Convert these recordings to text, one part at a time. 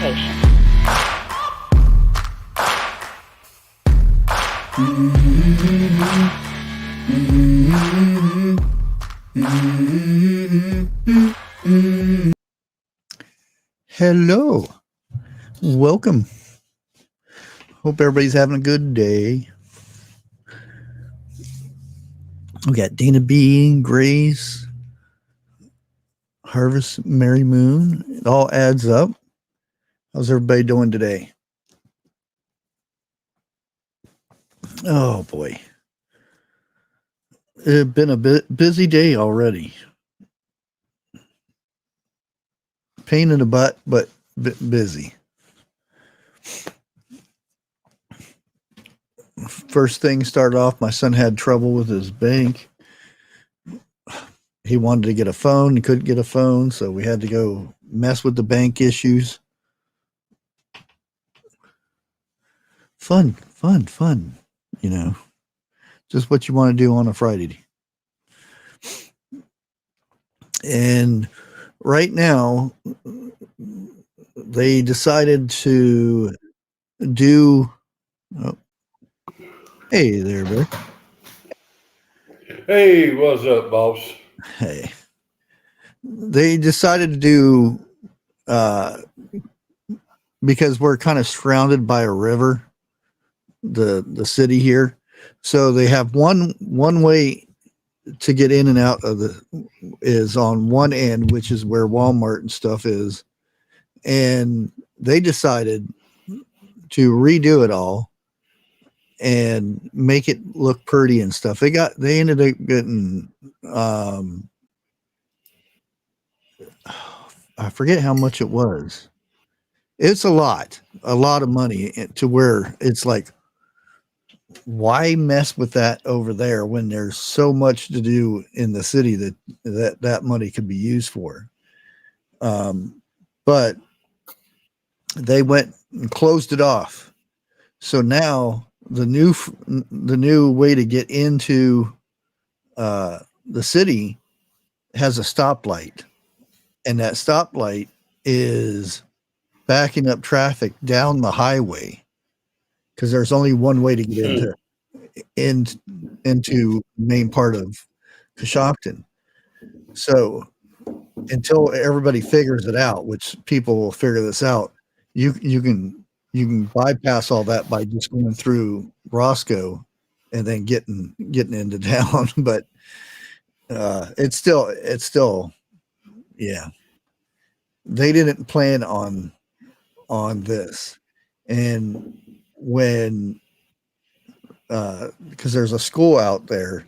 location. Hello. Welcome. Hope everybody's having a good day. We got Dana B, Grace, Harvest, Mary Moon. It all adds up. How's everybody doing today? Oh boy. It's been a busy day already. Pain in the butt, but busy. First thing started off, my son had trouble with his bank. He wanted to get a phone. He couldn't get a phone, so we had to go mess with the bank issues. Fun. You know, just what you want to do on a Friday. And right now, they decided to do... Oh, hey there, Bear. Hey, what's up, boss? Hey. They decided to do, because we're kind of surrounded by a river, the city here. So they have one way to get in and out of is on one end, which is where Walmart and stuff is. And they decided to redo it all and make it look pretty and stuff. They ended up getting, I forget how much it was. It's a lot of money, to where it's like, why mess with that over there when there's so much to do in the city that money could be used for? But they went and closed it off. So now the new way to get into the city has a stoplight, and that stoplight is backing up traffic down the highway, because there's only one way to get into main part of Coshocton. So until everybody figures it out, which people will figure this out, you can bypass all that by just going through Roscoe and then getting into town. But it's still, yeah, they didn't plan on this. And when because there's a school out there,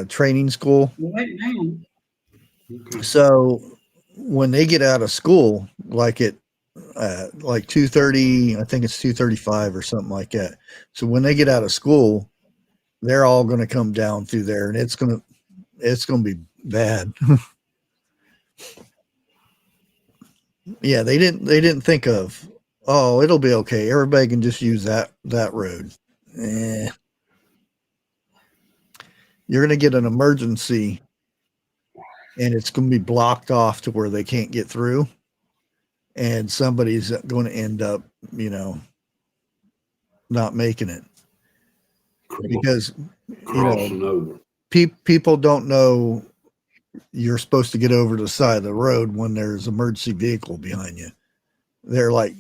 training school. So when they get out of school, like 2:30, I think it's 2:35 or something like that. So when they get out of school, they're all going to come down through there, and it's going to be bad. Yeah, they didn't think of, oh, it'll be okay, everybody can just use that road. You're going to get an emergency, and it's going to be blocked off to where they can't get through, and somebody's going to end up, not making it, because people don't know you're supposed to get over to the side of the road when there's an emergency vehicle behind you. They're like,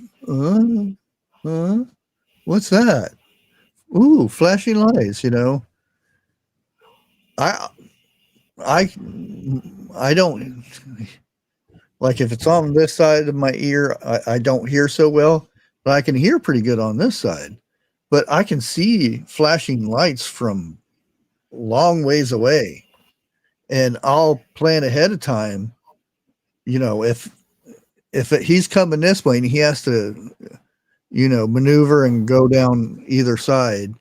what's that? Ooh, flashing lights, I don't like, if it's on this side of my ear, I don't hear so well, but I can hear pretty good on this side. But I can see flashing lights from long ways away, and I'll plan ahead of time. If he's coming this way and he has to, maneuver and go down either side,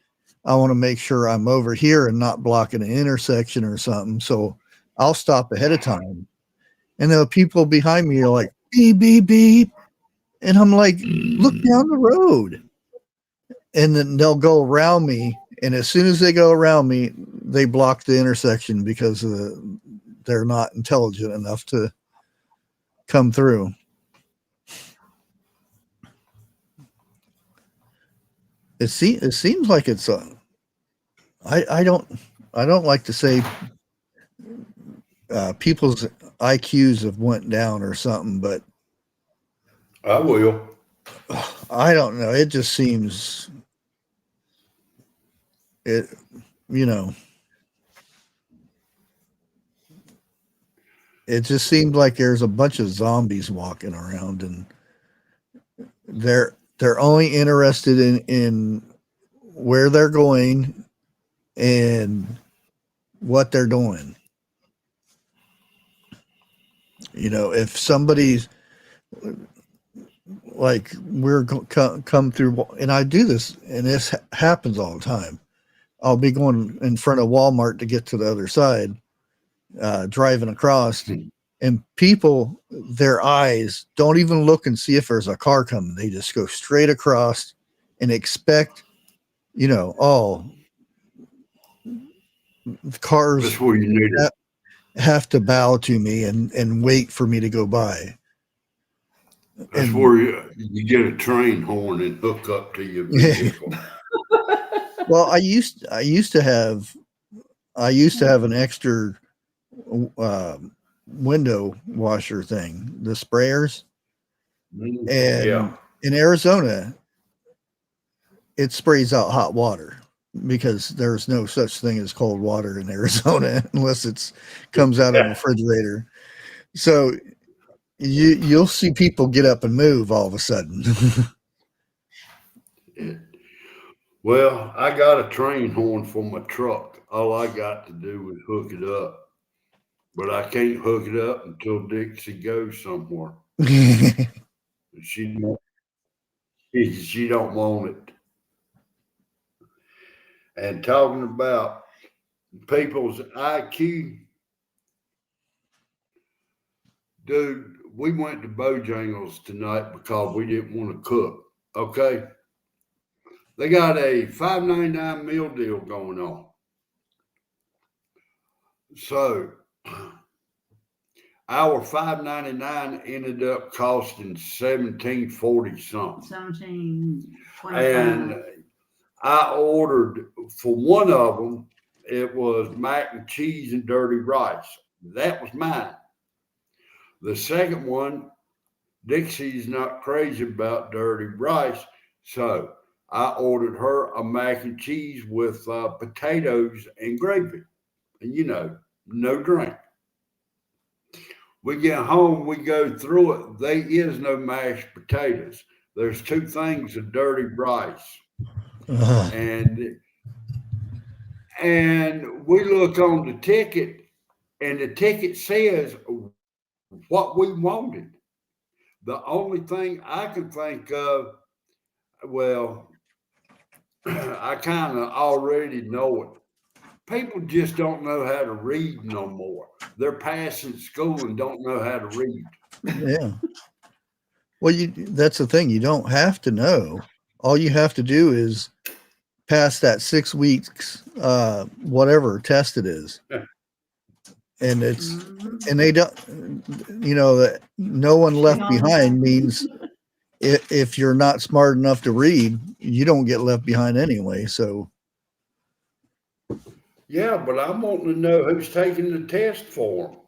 I want to make sure I'm over here and not blocking an intersection or something. So I'll stop ahead of time. And the people behind me are like, beep, beep, beep. And I'm like, look down the road. And then they'll go around me. And as soon as they go around me, they block the intersection because they're not intelligent enough to come through. It seems like it's I don't like to say people's IQs have went down or something, but I will. I don't know. It just seems it, you know, it just seems like there's a bunch of zombies walking around, and they're only interested in where they're going and what they're doing. If somebody's like we're come through, and I do this, and this happens all the time. I'll be going in front of Walmart to get to the other side, driving across, and people, their eyes don't even look and see if there's a car coming. They just go straight across and expect, oh, the cars That's where you need it. have to bow to me and wait for me to go by. That's where you get a train horn and hook up to your vehicle. Well, I used to have an extra window washer thing, the sprayers, and in Arizona, it sprays out hot water because there's no such thing as cold water in Arizona unless it comes out of a refrigerator. So you'll see people get up and move all of a sudden. Well, I got a train horn for my truck. All I got to do is hook it up, but I can't hook it up until Dixie goes somewhere. She don't want it. And talking about people's IQ, dude, we went to Bojangles tonight because we didn't want to cook. Okay. They got a $5.99 meal deal going on. So our $5.99 ended up costing $17.40 something. $17.25. And I ordered for one of them, it was mac and cheese and dirty rice. That was mine. The second one, Dixie's not crazy about dirty rice, so I ordered her a mac and cheese with potatoes and gravy, and no drink. We get home, we go through it. There is no mashed potatoes. There's two things of dirty rice, and we look on the ticket, and the ticket says what we wanted. The only thing I can think of, well, I kind of already know it. People just don't know how to read no more. They're passing school and don't know how to read. Yeah. Well, that's the thing. You don't have to know. All you have to do is pass that 6 weeks, whatever test it is. And they don't, that no one left behind means if you're not smart enough to read, you don't get left behind anyway. So. Yeah, but I'm wanting to know who's taking the test for them,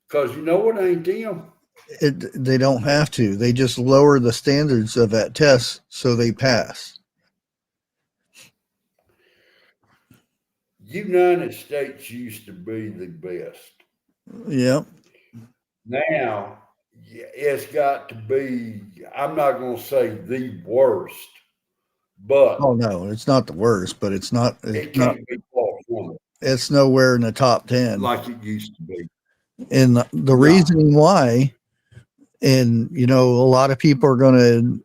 because it ain't them. They don't have to. They just lower the standards of that test so they pass. United States used to be the best. Yeah. Now it's got to be, I'm not going to say the worst, but oh no, it's not the worst, but it can't be far from it. It's nowhere in the top 10 like it used to be. And the reason why, and a lot of people are going to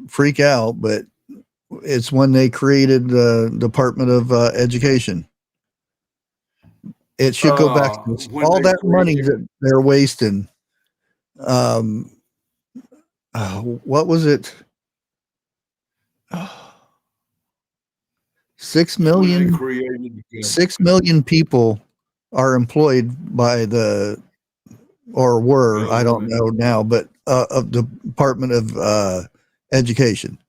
freak out, but it's when they created the Department of Education. It should go back to all that money that they're wasting. What was it? 6 million. 6 million people are employed by were, I don't know now, but of the Department of Education.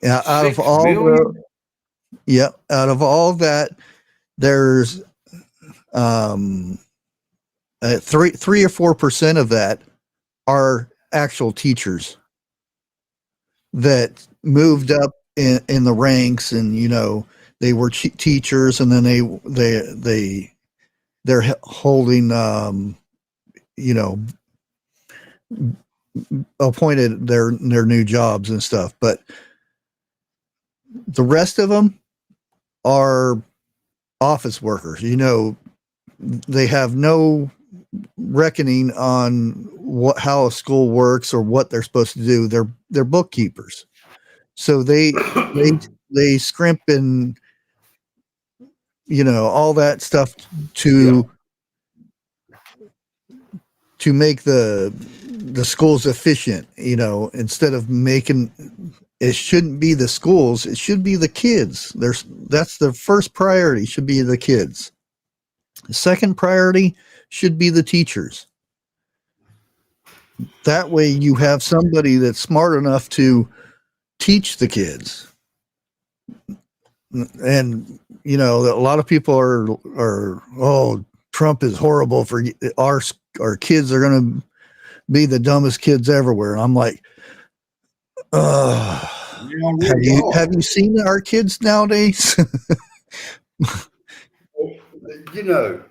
Out of 6 all million? out of all that, there's 3 or 4% of that are actual teachers that moved up in the ranks, and they were teachers, and then they're holding appointed their new jobs and stuff. But the rest of them are office workers. They have no reckoning on how a school works or what they're supposed to do. They're bookkeepers, so they scrimp and all that stuff to make the schools efficient. Instead of making it, shouldn't be the schools, it should be the kids. That's the first priority, should be the kids. The second priority should be the teachers. That way you have somebody that's smart enough to teach the kids. And a lot of people are oh, Trump is horrible for our kids are going to be the dumbest kids everywhere. And I'm like, have you seen our kids nowadays? I know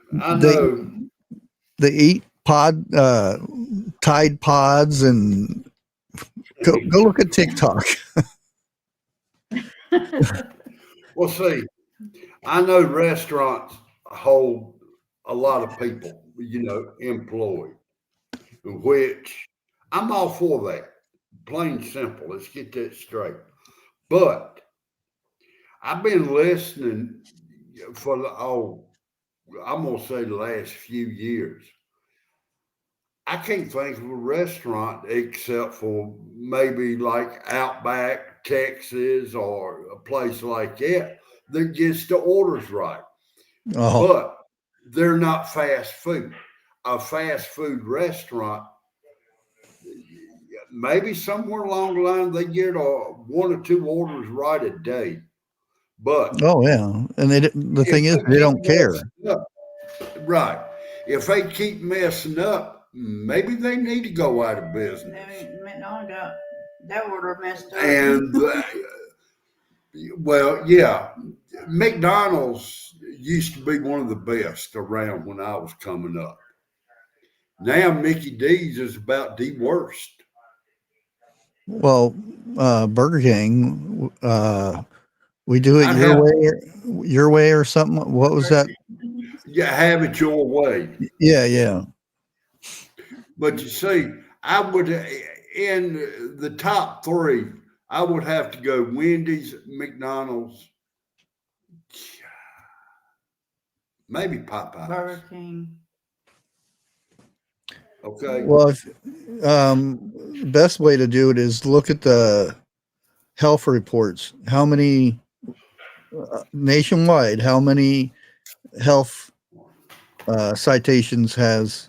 they eat Tide Pods, and go look at TikTok. Well, see, I know restaurants hold a lot of people, employed, which I'm all for that. Plain simple. Let's get that straight. But I've been listening for I'm going to say the last few years. I can't think of a restaurant except for maybe like Outback, Texas, or a place like that gets the orders right. Oh. But they're not fast food. A fast food restaurant, maybe somewhere along the line they get 1 or 2 orders right a day. But oh yeah, and the thing is, they don't care. Right. If they keep messing up, maybe they need to go out of business. McDonald's got that order messed up. And well, yeah, McDonald's used to be one of the best around when I was coming up. Now Mickey D's is about the worst. Well, Burger King, we do it your way or something. What was that? Yeah, have it your way. Yeah. But you see, I would, in the top 3, I would have to go Wendy's, McDonald's, maybe Popeyes. Burger King. Okay. Well, best way to do it is look at the health reports. How many nationwide? How many health citations has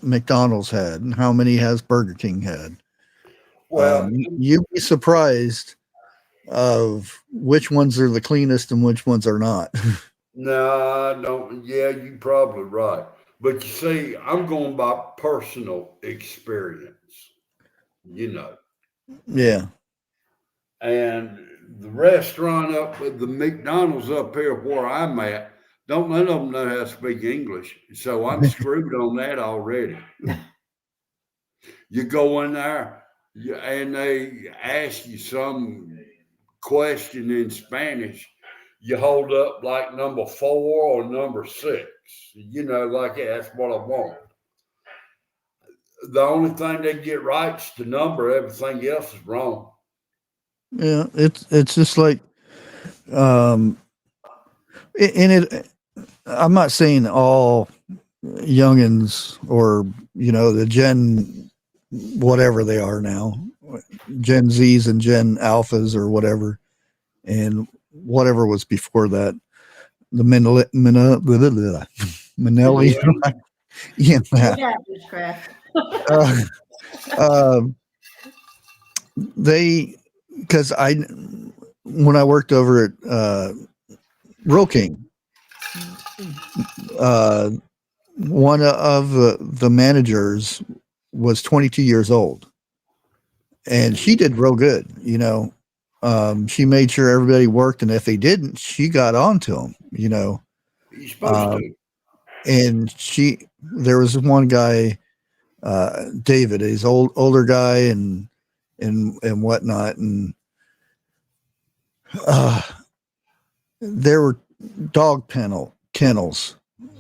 McDonald's had, and how many has Burger King had? Well, you'd be surprised of which ones are the cleanest and which ones are not. No, I don't. Yeah, you're probably right. But you see, I'm going by personal experience, Yeah. And the restaurant the McDonald's up here where I'm at, none of them know how to speak English. So I'm screwed on that already. You go in there and they ask you some question in Spanish. You hold up like number 4 or number 6. Like that's what I want. The only thing they get right is the number. Everything else is wrong. Yeah, it's just like, I'm not saying all youngins or the Gen whatever they are now, Gen Zs and Gen Alphas or whatever, and whatever was before that, the Manelli, yeah, Bushcraft. they because when I worked over at Real King, one of the managers was 22 years old, and she did real good. You know, she made sure everybody worked, and if they didn't, she got on to them. You know, You're supposed to. and there was one guy, David, he's older guy and whatnot, and there were dog kennels,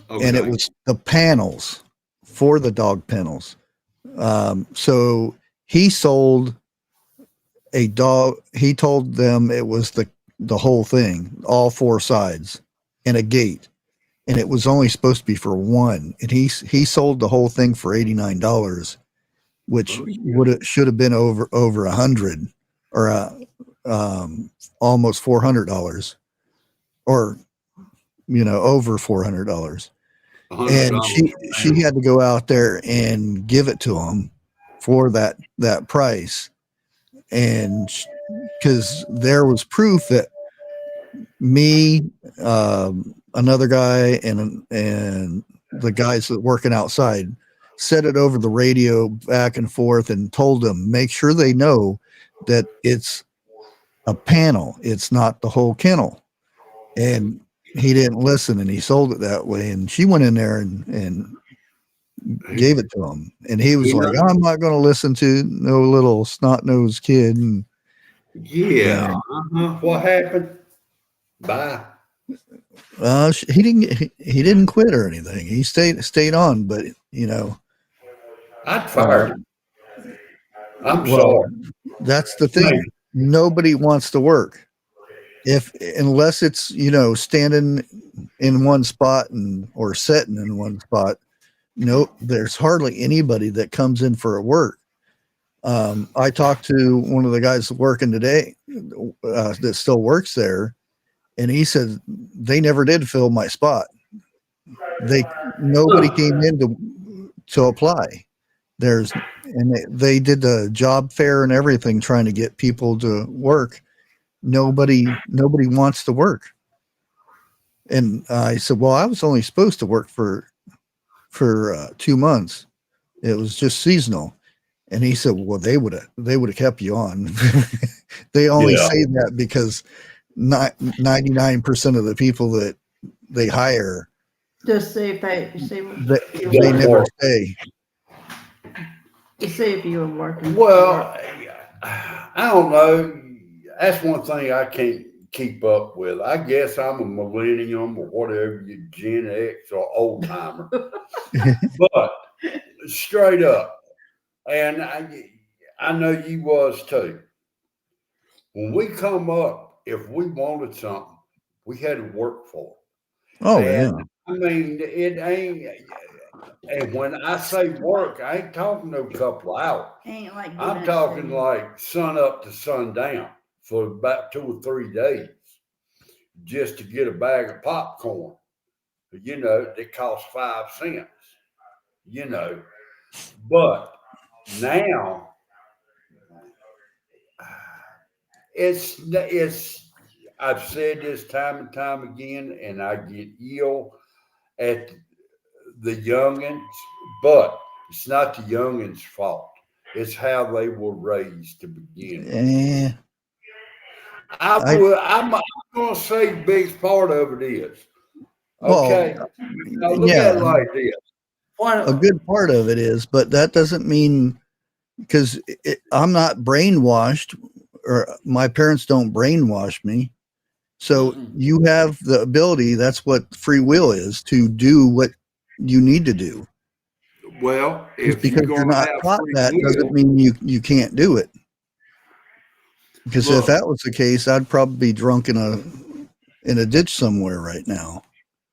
and it was the panels for the dog kennels. So he sold a dog. He told them it was the whole thing, all four sides, and a gate, and it was only supposed to be for one. And he sold the whole thing for $89, which should have been over $100 or almost $400, or over $400. And she had to go out there and give it to him for that price, and because there was proof that me, another guy, and the guys that working outside said it over the radio back and forth and told them, make sure they know that it's a panel, it's not the whole kennel. And he didn't listen, and he sold it that way. And she went in there and gave it to him, and he was like, I'm not going to listen to no little snot-nosed kid. And what happened? Bye. He didn't quit or anything. He stayed on, but I'd fired him. I'm sorry. That's the thing. Nobody wants to work unless it's standing in one spot or sitting in one spot. There's hardly anybody that comes in for a work. I talked to one of the guys working today that still works there, and he said they never did fill my spot. Nobody came in to apply. They did the job fair and everything trying to get people to work. Nobody wants to work. And I said, well, I was only supposed to work for 2 months. It was just seasonal. And he said, well, they would have kept you on. They only say that because 99% of the people that they hire just see if they never stay. To see if you were working. Well, I don't know. That's one thing I can't keep up with. I guess I'm a millennium or whatever, you Gen X or old timer. But straight up, and I know you was too. When we come up, if we wanted something, we had to work for it. Oh, and, yeah. I mean, it ain't. And when I say work, I ain't talking no couple hours. I'm talking like sun up to sundown for about 2 or 3 days just to get a bag of popcorn, that costs 5 cents, But now it's I've said this time and time again, and I get ill at the youngins, but it's not the youngins' fault. It's how they were raised to begin with. I'm going to say the biggest part of it is. Okay. Now look at it like this. A good part of it is, but that doesn't mean, because I'm not brainwashed, or my parents don't brainwash me. So you have the ability, that's what free will is, to do what you need to do. Well, because you're not taught that doesn't mean you can't do it. Because if that was the case, I'd probably be drunk in a ditch somewhere right now.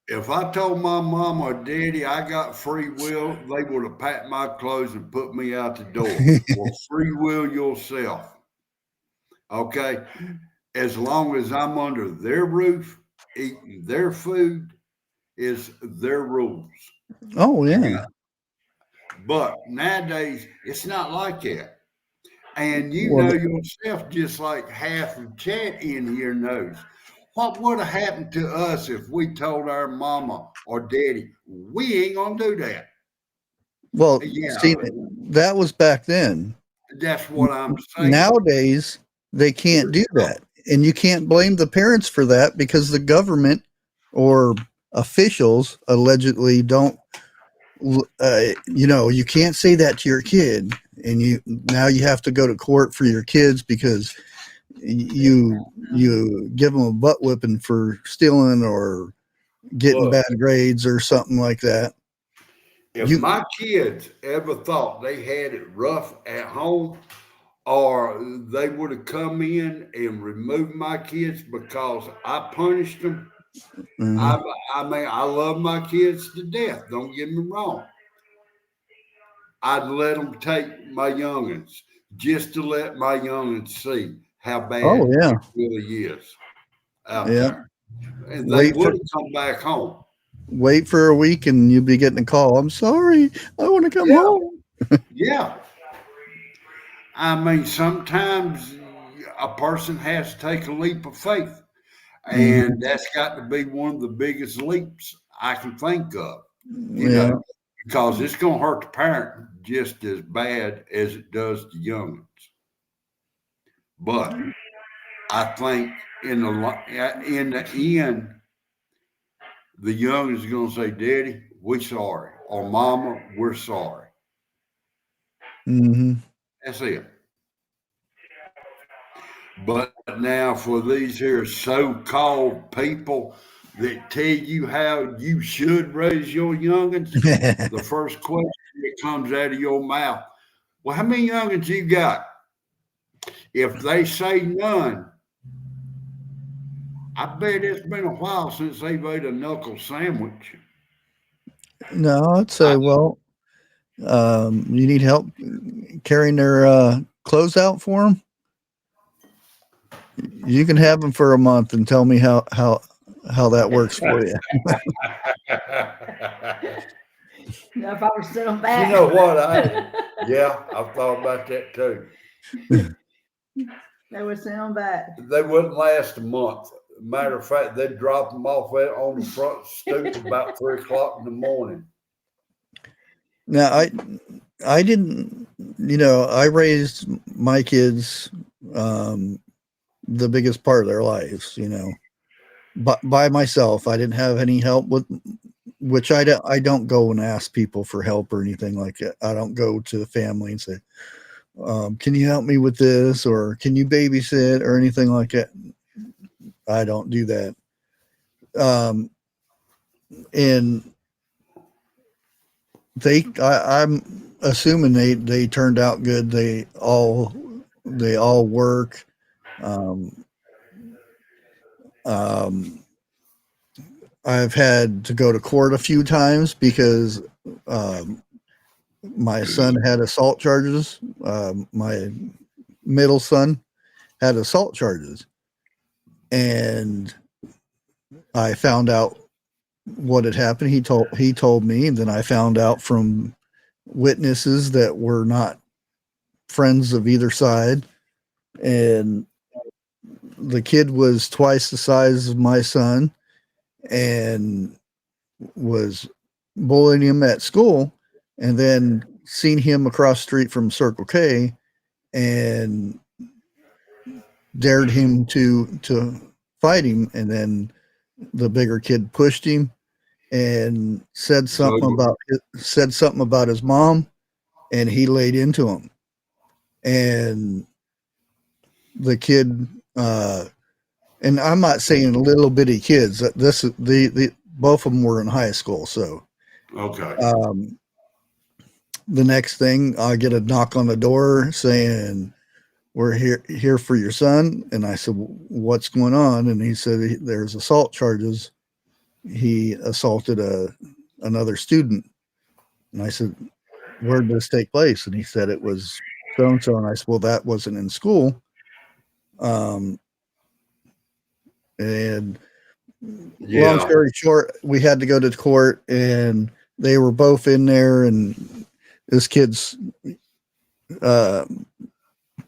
If I told my mom or daddy I got free will, they would have packed my clothes and put me out the door. Well, free will yourself. Okay. As long as I'm under their roof, eating their food is their rules. Oh, yeah. But nowadays, it's not like that. And you Well, know yourself, just like half the chat in here knows. What would have happened to us if we told our mama or daddy, we ain't gonna do that? well, Yeah, see, that was back then. that's what I'm saying. Nowadays, they can't do that. And you can't blame the parents for that because the government or officials allegedly don't, you can't say that to your kid. And now you have to go to court for your kids because you give them a butt whipping for stealing or getting Look, bad grades or something like that. if my kids ever thought they had it rough at home, or they would have come in and removed my kids because I punished them. Mhm. I mean, I love my kids to death. Don't get me wrong. I'd let them take my youngins just to let my youngins see how bad Oh yeah, it really is out yeah. there. And they would have come back home. Wait for a week and you'll be getting a call. I'm sorry, I want to come Yeah, home. yeah. I mean, sometimes a person has to take a leap of faith. And that's got to be one of the biggest leaps I can think of, Yeah. because it's going to hurt the parent just as bad as it does the youngins. But I think in the end, the youngins are going to say, "Daddy, we're sorry," or "Mama, we're sorry." Mm-hmm. That's it. But now for these here so-called people that tell you how you should raise your youngins, the first question that comes out of your mouth, well, how many youngins you got? If they say none, I bet it's been a while since they've ate a knuckle sandwich. No, I'd say, well, you need help carrying their clothes out for them. You can have them for a month and tell me how that works for you. Now, if I were sitting back. You know what? Yeah, I've thought about that too. They would send them back. They wouldn't last a month. Matter of fact, they'd drop them off on the front stoop about 3 o'clock in the morning. Now, I didn't, I raised my kids the biggest part of their lives, but by myself. I didn't have any help with, which I don't go and ask people for help or anything like that. I don't go to the family and say, can you help me with this, or can you babysit or anything like that? I don't do that. And I'm assuming they turned out good. They all work. I've had to go to court a few times because my son had assault charges. My middle son had assault charges, and I found out what had happened. He told me, and then I found out from witnesses that were not friends of either side, and the kid was twice the size of my son and was bullying him at school, and then seen him across the street from Circle K and dared him to fight him, and then the bigger kid pushed him and said something about his mom, and he laid into him, and the kid and I'm not saying little bitty kids. This the both of them were in high school. So okay. The next thing, I get a knock on the door saying, "We're here for your son." And I said, "What's going on?" And he said, "There's assault charges. He assaulted another student." And I said, "Where did this take place?" And he said, "It was so and so." And I said, "Well, that wasn't in school." And long story short, we had to go to court, and they were both in there, and this kid's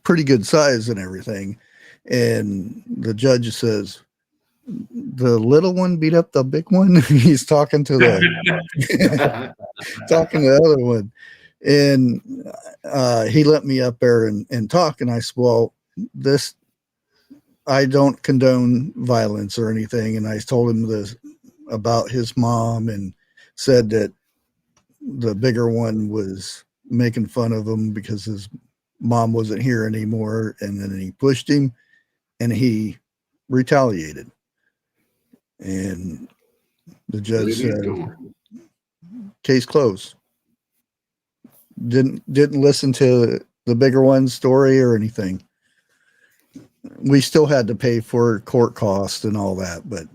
pretty good size and everything. And the judge says, the little one beat up the big one. He's talking to the talking to the other one. And he let me up there and talk. And I said, well, I don't condone violence or anything. And I told him this about his mom and said that the bigger one was making fun of him because his mom wasn't here anymore. And then he pushed him and he retaliated. And the judge said, case closed. Didn't listen to the bigger one's story or anything. We still had to pay for court costs and all that, but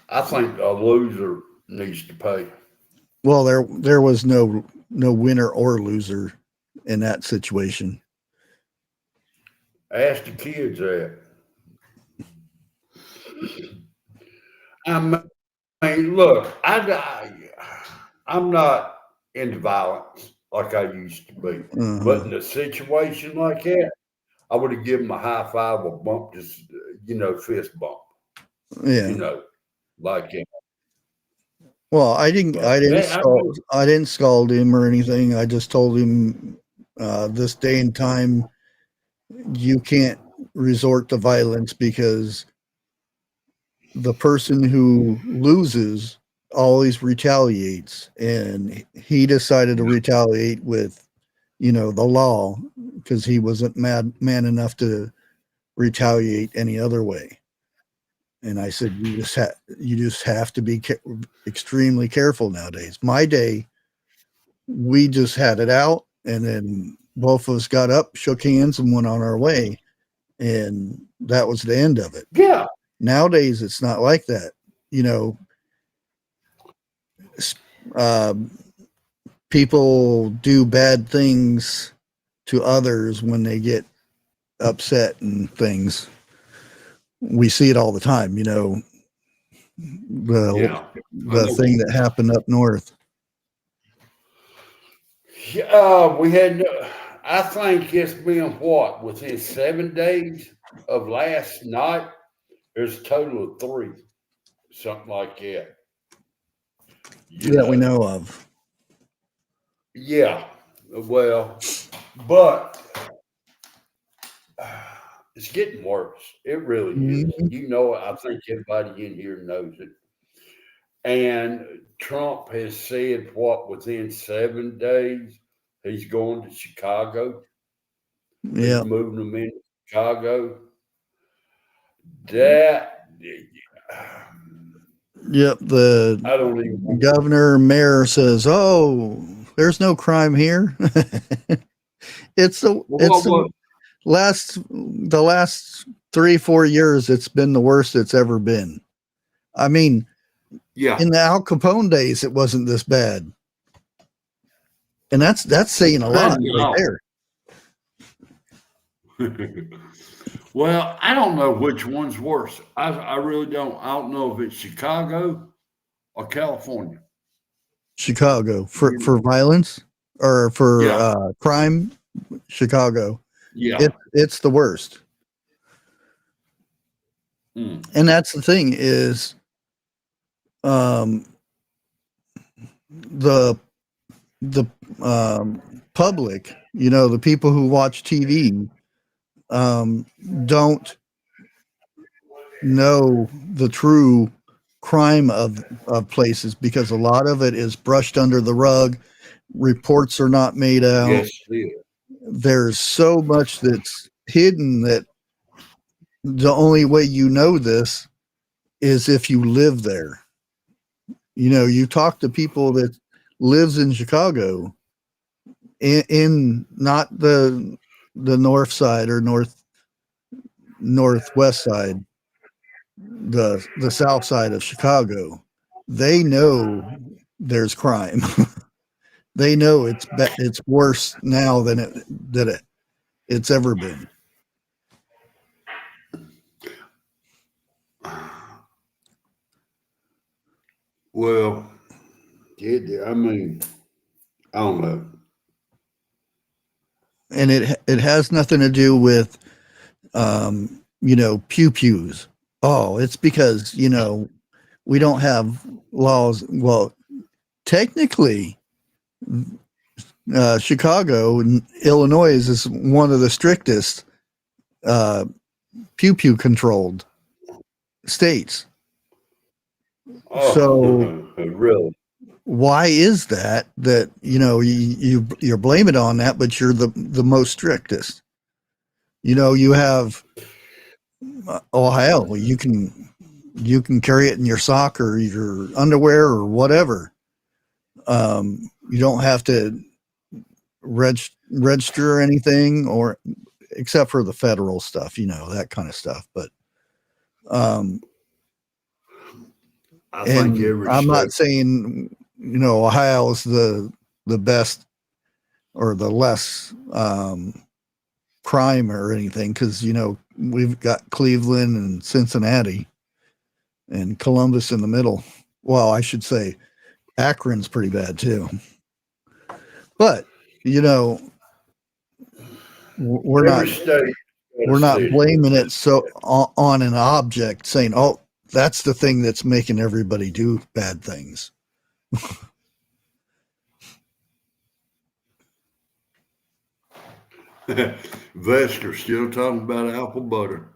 I think a loser needs to pay. well, there was no winner or loser in that situation. Ask the kids that. I mean, look, I'm not into violence like I used to be, but in a situation like that, I would have given him a high five, a bump, just fist bump. Yeah, like that. Well, I didn't scald him or anything. I just told him this day and time you can't resort to violence because the person who loses always retaliates, and he decided to retaliate with the law because he wasn't man enough to retaliate any other way. And I said, you just have to be extremely careful nowadays. My day, we just had it out, and then both of us got up, shook hands, and went on our way, and that was the end of it. Yeah. Nowadays, it's not like that. People do bad things to others when they get upset and things. We see it all the time, the thing that happened up north. We had, I think it's been within 7 days of last night, there's a total of 3, something like that. That we know of. Yeah, well, but it's getting worse. It really is. I think everybody in here knows it. And Trump has said within 7 days, he's going to Chicago. Yeah. He's moving them into Chicago. That. Yep. The governor, mayor says, "Oh, there's no crime here." The last 3-4 years, it's been the worst it's ever been. I mean, in the Al Capone days, it wasn't this bad, and that's saying a lot right there. Well, I don't know which one's worse. I really don't. I don't know if it's Chicago or California. Chicago for violence or for crime. Chicago. Yeah, it's the worst. And that's the thing is, the public, the people who watch TV, don't know the true crime of places because a lot of it is brushed under the rug. Reports are not made out. Yes, there's so much that's hidden that the only way this is if you live there. You talk to people that lives in Chicago, in not the north side or northwest side, the south side of Chicago. They know there's crime. They know it's worse now than it's ever been. Well, I mean, I don't know. and it has nothing to do with pew pews. Oh, it's because we don't have laws. Well, technically, Chicago, Illinois is one of the strictest pew pew controlled states. Oh, So really? why is that you're blaming it on that, but you're the most strictest? You have Ohio. You can carry it in your sock or your underwear or whatever. You don't have to register or anything, or except for the federal stuff, that kind of stuff. But I think and I'm not saying Ohio is the best or the less crime or anything, because we've got Cleveland and Cincinnati and Columbus in the middle. Well, I should say Akron's pretty bad too. But we're not blaming it so on an object, saying, oh, that's the thing that's making everybody do bad things. Vester still talking about apple butter.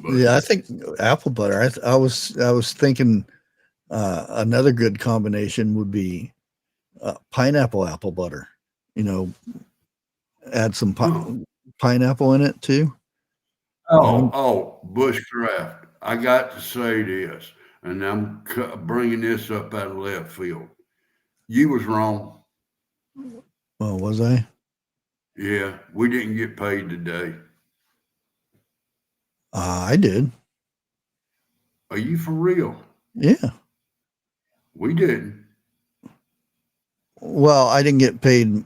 Yeah, I think apple butter. I was thinking another good combination would be pineapple apple butter. Add some pineapple in it too. Bushcraft. I got to say this, and I'm bringing this up out of left field. You was wrong. Oh, was I? Yeah, we didn't get paid today. I did. Are you for real? Yeah. We didn't. Well, I didn't get paid.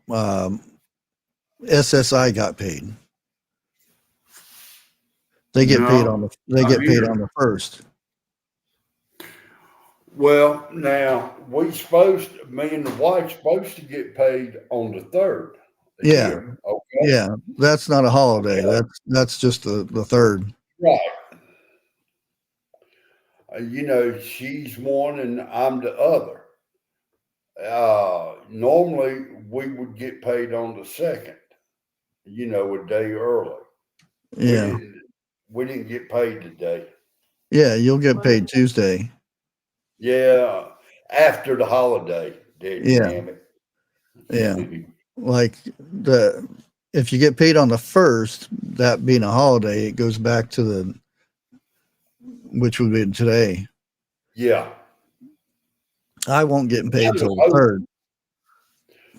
SSI got paid. They get paid on the first. Well, now me and the wife supposed to get paid on the 3rd. Yeah. Here, okay. Yeah, that's not a holiday. Okay. That's just the 3rd. Right. She's one and I'm the other. Normally we would get paid on the 2nd, a day early. Yeah. We didn't get paid today. Yeah, you'll get paid Tuesday. Yeah, after the holiday. Damn it. Yeah. Like if you get paid on the 1st, that being a holiday, it goes back to which would be today. Yeah. I won't get paid till the 3rd.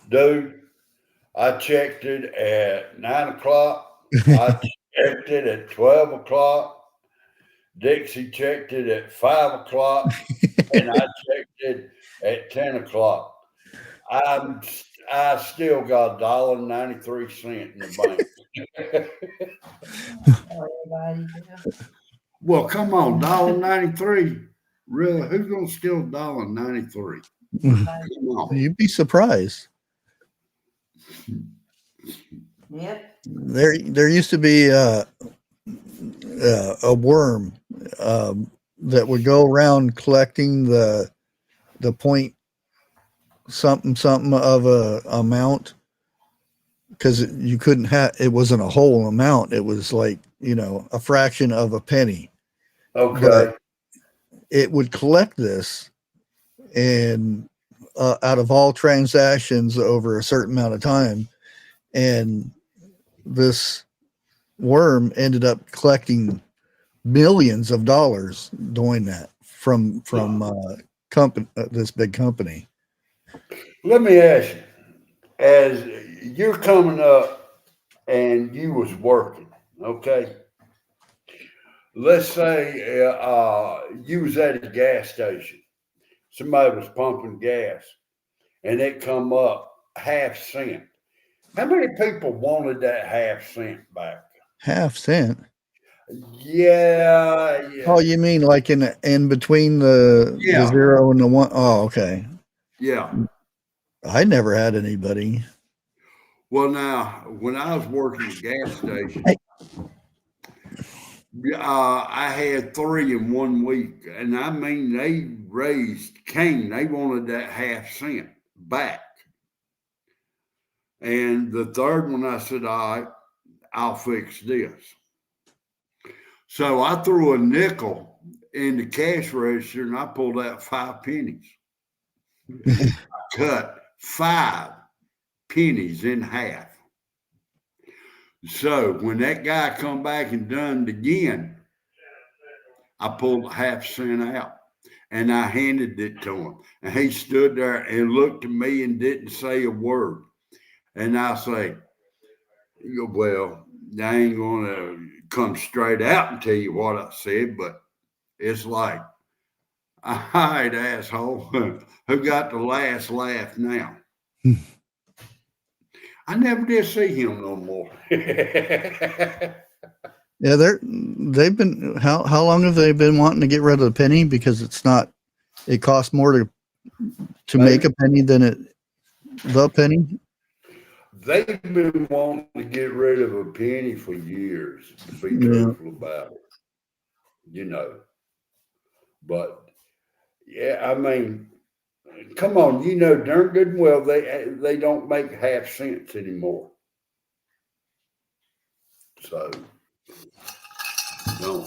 Dude, I checked it at 9 o'clock. I checked it at 12 o'clock. Dixie checked it at 5 o'clock. And I checked it at 10 o'clock. I still got $1.93 in the bank. Well, come on, $1.93. Really? Who's gonna steal $1.93? You'd be surprised. Yep. There used to be a worm that would go around collecting the point something of a amount, because you couldn't have, it wasn't a whole amount. It was like, a fraction of a penny. Okay. But it would collect this, and out of all transactions over a certain amount of time, and this worm ended up collecting millions of dollars doing that from this big company. Let me ask you, as you're coming up and you was working, okay? Let's say you was at a gas station. Somebody was pumping gas and it come up half cent. How many people wanted that half cent back? Half cent? Yeah. Oh, you mean like in between the 0 and the 1? Oh, okay. Yeah. I never had anybody. Well, now, when I was working at the gas station, I had 3 in 1 week. And I mean, they raised Cain. They wanted that half cent back. And the third one, I said, all right, I'll fix this. So I threw a nickel in the cash register and I pulled out 5 pennies. I cut 5 pennies in half. So when that guy come back and done it again, I pulled a half cent out and I handed it to him. And he stood there and looked at me and didn't say a word. And I say, well, I ain't gonna come straight out and tell you what I said, but it's like, all right, asshole, who got the last laugh now? I never did see him no more. Yeah, they've been how long have they been wanting to get rid of the penny? Because it costs more to make a penny than the penny. They've been wanting to get rid of a penny for years, to be truthful about it. You know. But yeah, I mean, come on, you know darn good and well they don't make half cents anymore. So no.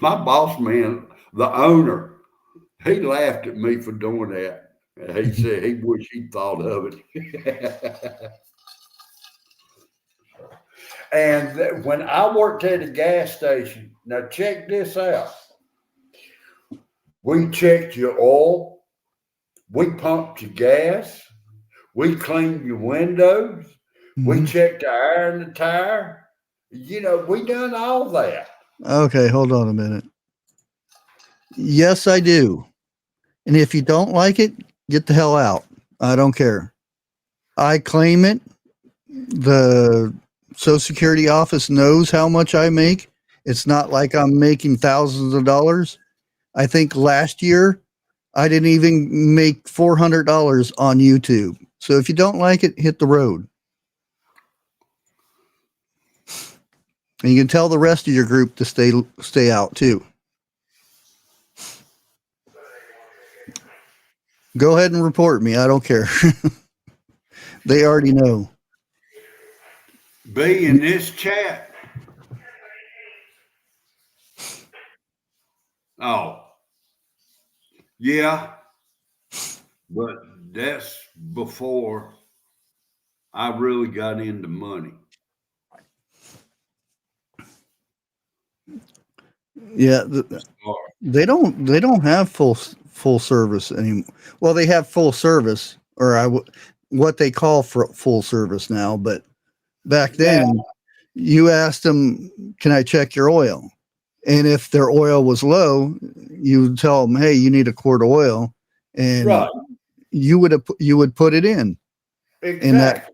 My boss man, the owner, he laughed at me for doing that. He said he wished he thought of it. And when I worked at a gas station, now check this out. We checked your oil, we pumped your gas, we cleaned your windows, we checked the air in the tire. You know, we done all that. Okay, hold on a minute. Yes, I do. And if you don't like it, get the hell out. I don't care. I claim it. The Social Security office knows how much I make. It's not like I'm making thousands of dollars. I think last year I didn't even make $400 on YouTube. So if you don't like it, hit the road. And you can tell the rest of your group to stay out too. Go ahead and report me. I don't care. They already know. Be in this chat. Oh, yeah, but that's before I really got into money. Yeah, they don't have full service anymore. Well, they have full service, or what they call for full service now. But back then, you asked them, "Can I check your oil?" And if their oil was low, you would tell them, "Hey, you need a quart of oil," and you would put it in. Exactly. And that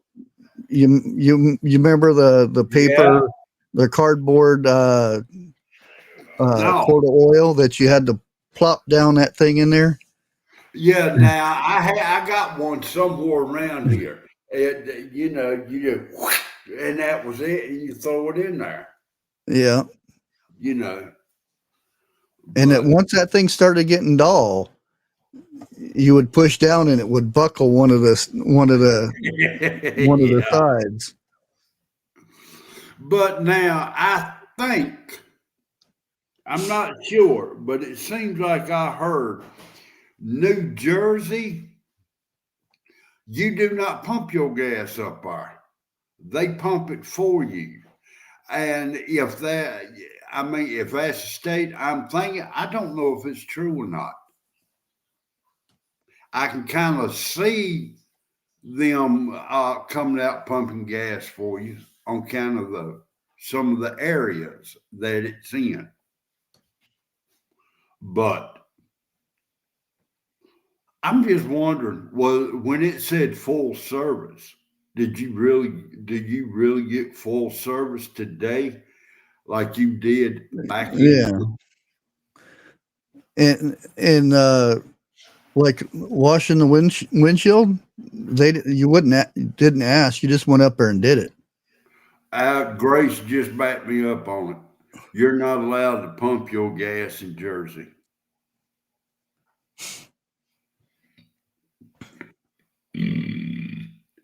you remember the paper, the cardboard quart of oil that you had to plop down that thing in there? Yeah, now I got one somewhere around here. You know, you just, and that was it, and you throw it in there. Yeah. You know. And once that thing started getting dull, you would push down and it would buckle one of the sides. But now I think, I'm not sure, but it seems like I heard New Jersey, you do not pump your gas up there. They pump it for you. And if that's a state, I'm thinking, I don't know if it's true or not. I can kind of see them coming out pumping gas for you on kind of some of the areas that it's in. But I'm just wondering, when it said full service, did you really get full service today like you did back then? Yeah. And Like washing the windshield, didn't ask. You just went up there and did it. Grace just backed me up on it. You're not allowed to pump your gas in Jersey.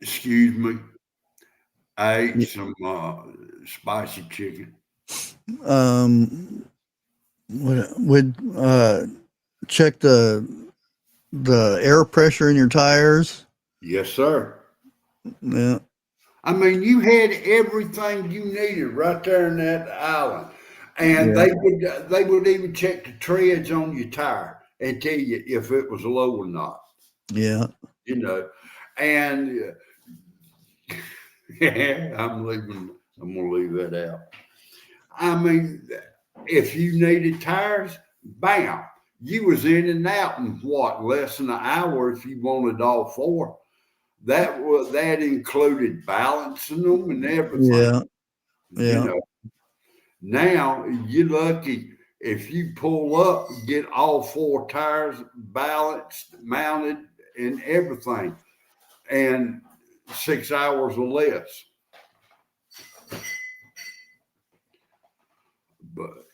Excuse me. I ate some spicy chicken. Would check the air pressure in your tires. Yes, sir. Yeah. I mean, you had everything you needed right there in that island, and they would even check the treads on your tire and tell you if it was low or not. Yeah. You know, and I'm gonna leave that out. I mean, if you needed tires, bam, you was in and out in what, less than an hour if you wanted all four. That included balancing them and everything. Yeah. You know, now you're lucky if you pull up, get all four tires balanced, mounted, and everything, and 6 hours or less. But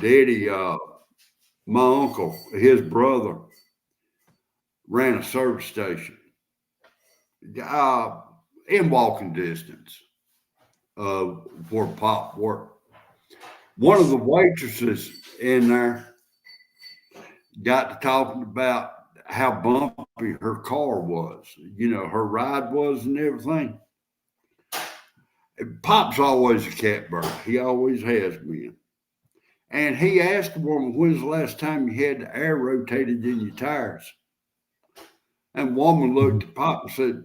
Daddy, my uncle, his brother, ran a service station in walking distance of where Pop worked. One of the waitresses in there got to talking about how bumpy her car was, you know, her ride was and everything. Pop's always a catbird. He always has been. And he asked the woman, when's the last time you had the air rotated in your tires? And the woman looked at Pop and said,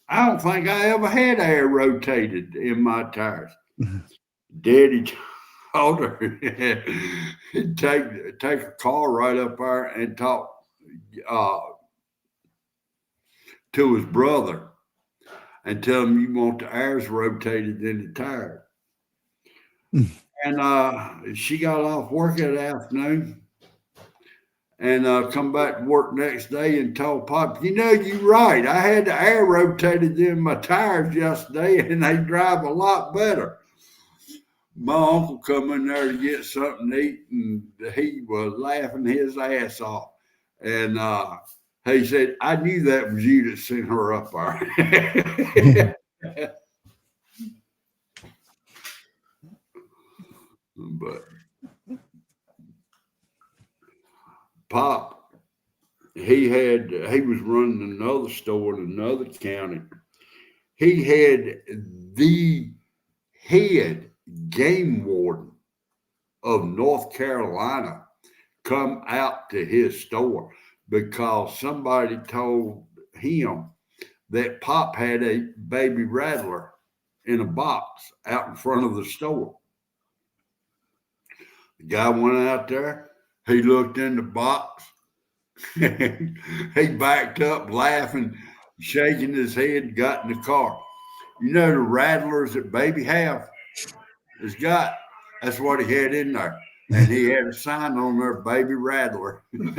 I don't think I ever had air rotated in my tires. Daddy told her, take a car right up there and talk to his brother and tell him you want the airs rotated in the tire. And she got off work that afternoon and come back to work next day and told Pop, you know, you're right. I had the air rotated in my tires yesterday and they drive a lot better. My uncle come in there to get something to eat and he was laughing his ass off. And he said, I knew that was you that sent her up there. But Pop, he was running another store in another county. He had the head game warden of North Carolina come out to his store because somebody told him that Pop had a baby rattler in a box out in front of the store. The guy went out there, he looked in the box, he backed up laughing, shaking his head, got in the car. You know the rattlers that baby have has got, that's what he had in there. And he had a sign on there, baby rattler. There's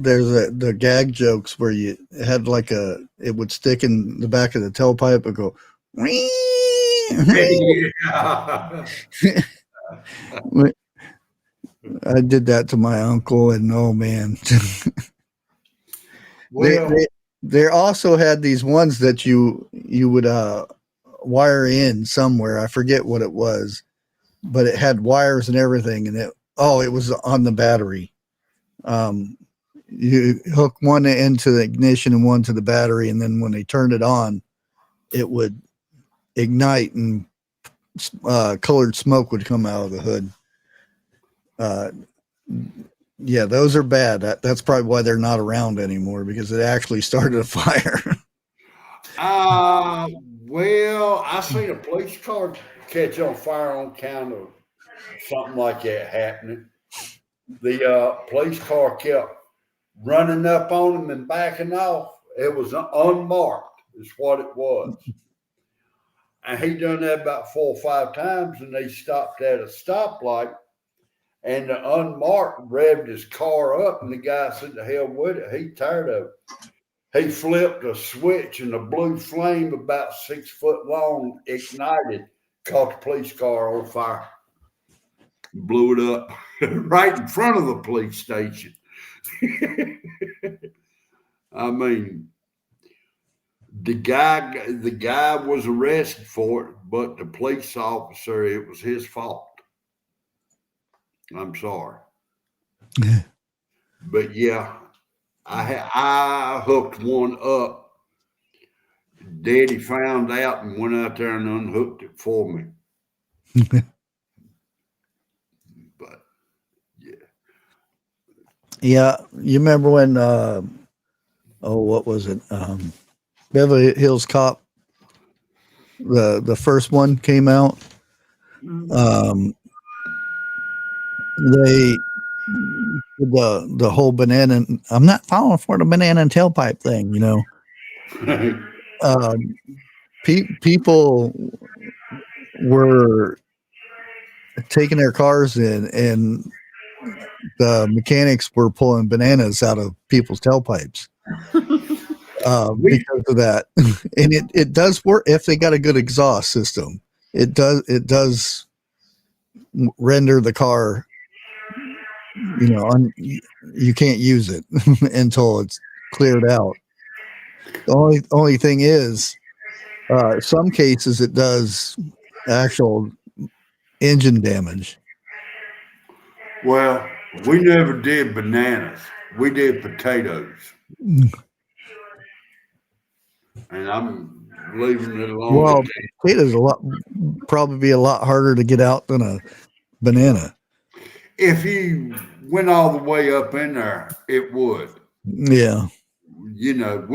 the gag jokes where you had like it would stick in the back of the tailpipe and go, I did that to my uncle, and oh man. Well, they also had these ones that you would wire in somewhere. I forget what it was, but it had wires and everything, and it was on the battery. You hook one into the ignition and one to the battery, and then when they turned it on, it would ignite and colored smoke would come out of the hood. Yeah, those are bad. That's probably why they're not around anymore, because it actually started a fire. Well, I seen a police car catch on fire on account of something like that happening. The police car kept running up on them and backing off. It was unmarked, is what it was. And he done that about 4 or 5 times, and they stopped at a stoplight, and the unmarked revved his car up, and the guy said, "The hell with it. He tired of it." He flipped a switch, and a blue flame about 6 foot long ignited, caught the police car on fire, blew it up right in front of the police station. I mean, the guy was arrested for it, but the police officer, it was his fault. I'm sorry. But yeah, I hooked one up. Daddy found out and went out there and unhooked it for me. But yeah. Yeah, you remember when what was it? Beverly Hills Cop, the first one came out. They the whole banana. I'm not falling for the banana and tailpipe thing, you know. People were taking their cars in, and the mechanics were pulling bananas out of people's tailpipes because of that. And it does work if they got a good exhaust system. It does render the car, you know, you can't use it until it's cleared out. The only thing is, some cases it does actual engine damage. Well, we never did bananas. We did potatoes. And I'm leaving it alone. Well, potatoes probably be a lot harder to get out than a banana. If you went all the way up in there, it would. Yeah. You know,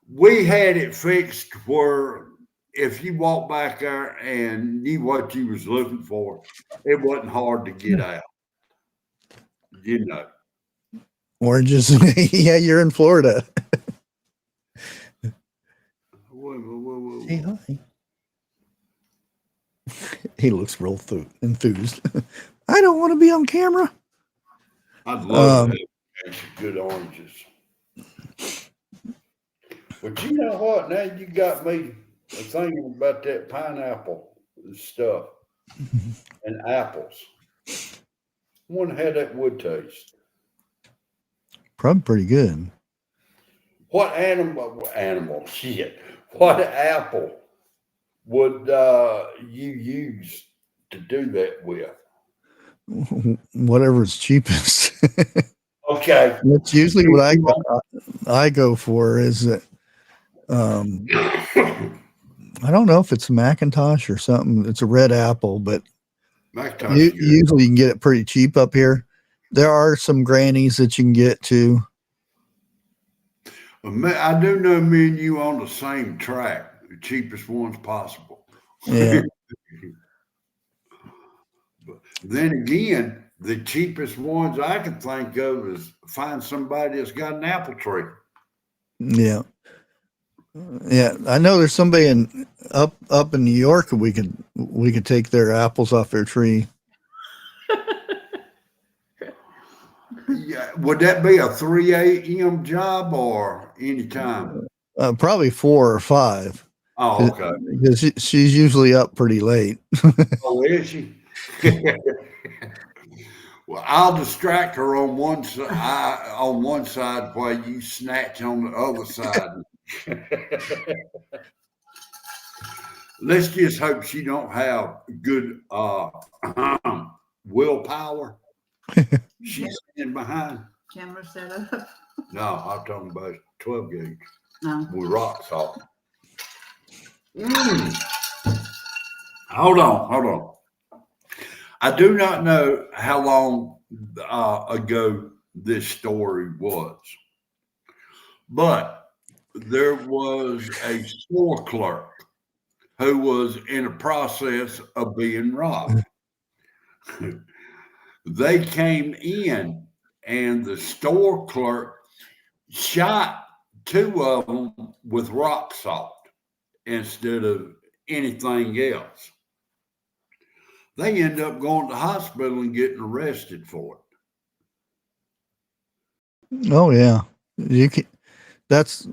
we had it fixed where if you walk back there and knew what you was looking for, it wasn't hard to get out. You know. Or just, yeah, you're in Florida. Whoa. Hey, hi. He looks real enthused. I don't want to be on camera. I'd love to have some good oranges. But you know what? Now you got me thinking about that pineapple and stuff and apples. I wonder how that would taste. Probably pretty good. What animal shit? What apple would you use to do that with? Whatever's cheapest. Okay. That's usually what I go for is that I don't know if it's Macintosh or something. It's a red apple, but usually you can get it pretty cheap up here. There are some grannies that you can get too. I do know me and you on the same track, the cheapest ones possible. Yeah. But then again, the cheapest ones I can think of is find somebody that's got an apple tree. Yeah. Yeah. I know there's somebody up in New York we could take their apples off their tree. Yeah, would that be a 3 a.m. job or any time? Probably 4 or 5. Oh, okay. Because she's usually up pretty late. Oh, is she? Well, I'll distract her on one side while you snatch on the other side. Let's just hope she don't have good willpower. She's in behind. Camera set up. No, I'm talking about 12 gauge. No. With rock salt. Hold on. I do not know how long ago this story was, but there was a store clerk who was in a process of being robbed. They came in and the store clerk shot 2 of them with rock salt instead of anything else. They end up going to the hospital and getting arrested for it. Oh yeah, you can. That's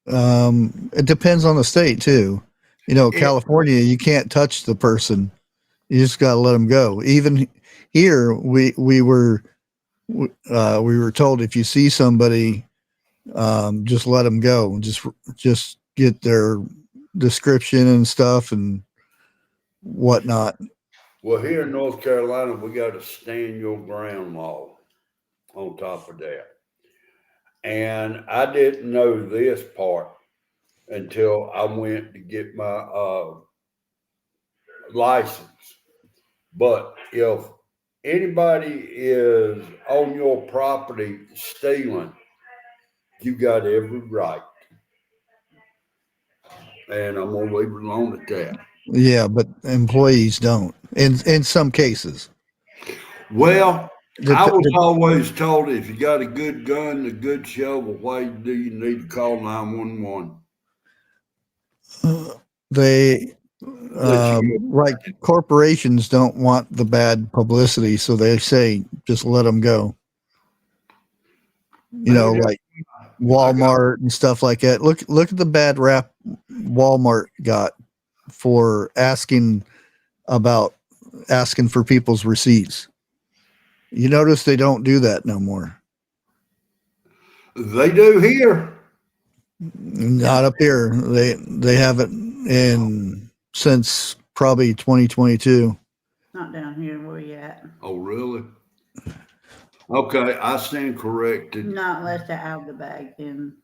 it depends on the state too. You know, California, you can't touch the person. You just got to let them go. Even here, we were told if you see somebody, just let them go. Just get their description and stuff and whatnot. Well, here in North Carolina, we got a stand your ground law on top of that. And I didn't know this part until I went to get my license. But if anybody is on your property stealing, you got every right. And I'm gonna leave it alone at that. Yeah, but employees don't. In some cases. Well, I was always told if you got a good gun, a good shovel, why do you need to call 911? They like corporations don't want the bad publicity, so they say just let them go. You know, like Walmart and stuff like that. Look at the bad rap Walmart got for asking for people's receipts. You notice they don't do that no more. They do here. Not up here. They haven't since probably 2022. Not down here where you at. Oh, really? Okay, I stand corrected. Not unless they're out of the bag, then.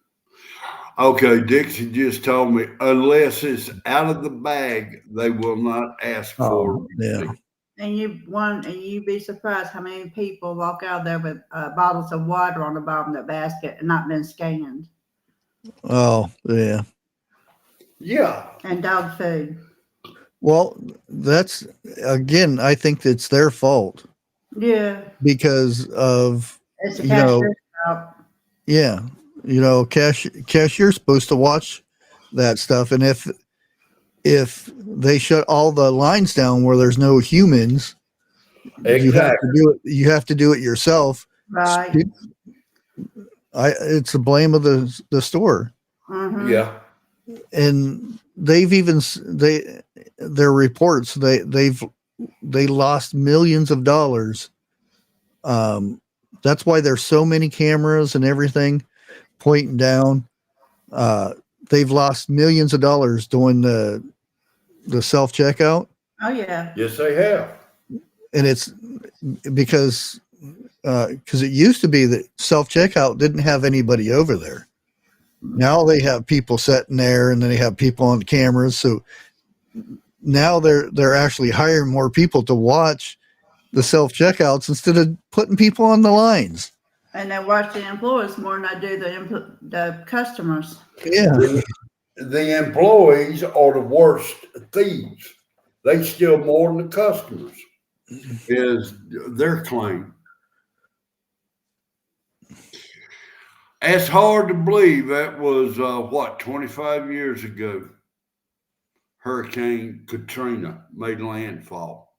Okay, Dixie just told me unless it's out of the bag, they will not ask for it. Yeah. And you'd be surprised how many people walk out there with bottles of water on the bottom of the basket and not been scanned. Oh, yeah. Yeah. And dog food. Well, that's again, I think it's their fault. Yeah. Because of it's a cashier's shop. Yeah. You know, cashier's supposed to watch that stuff. And if they shut all the lines down where there's no humans, exactly. you have to do it yourself. Right. It's the blame of the store. Mm-hmm. Yeah. And they've even their reports they lost millions of dollars. That's why there's so many cameras and everything pointing down. They've lost millions of dollars doing the self-checkout. Oh yeah. Yes, they have. And it's because it used to be that self-checkout didn't have anybody over there. Now they have people sitting there, and then they have people on the cameras. So now they're actually hiring more people to watch the self-checkouts instead of putting people on the lines. And they watch the employees more than I do the customers. Yeah. The employees are the worst thieves. They steal more than the customers, is their claim. It's hard to believe that was, 25 years ago, Hurricane Katrina made landfall.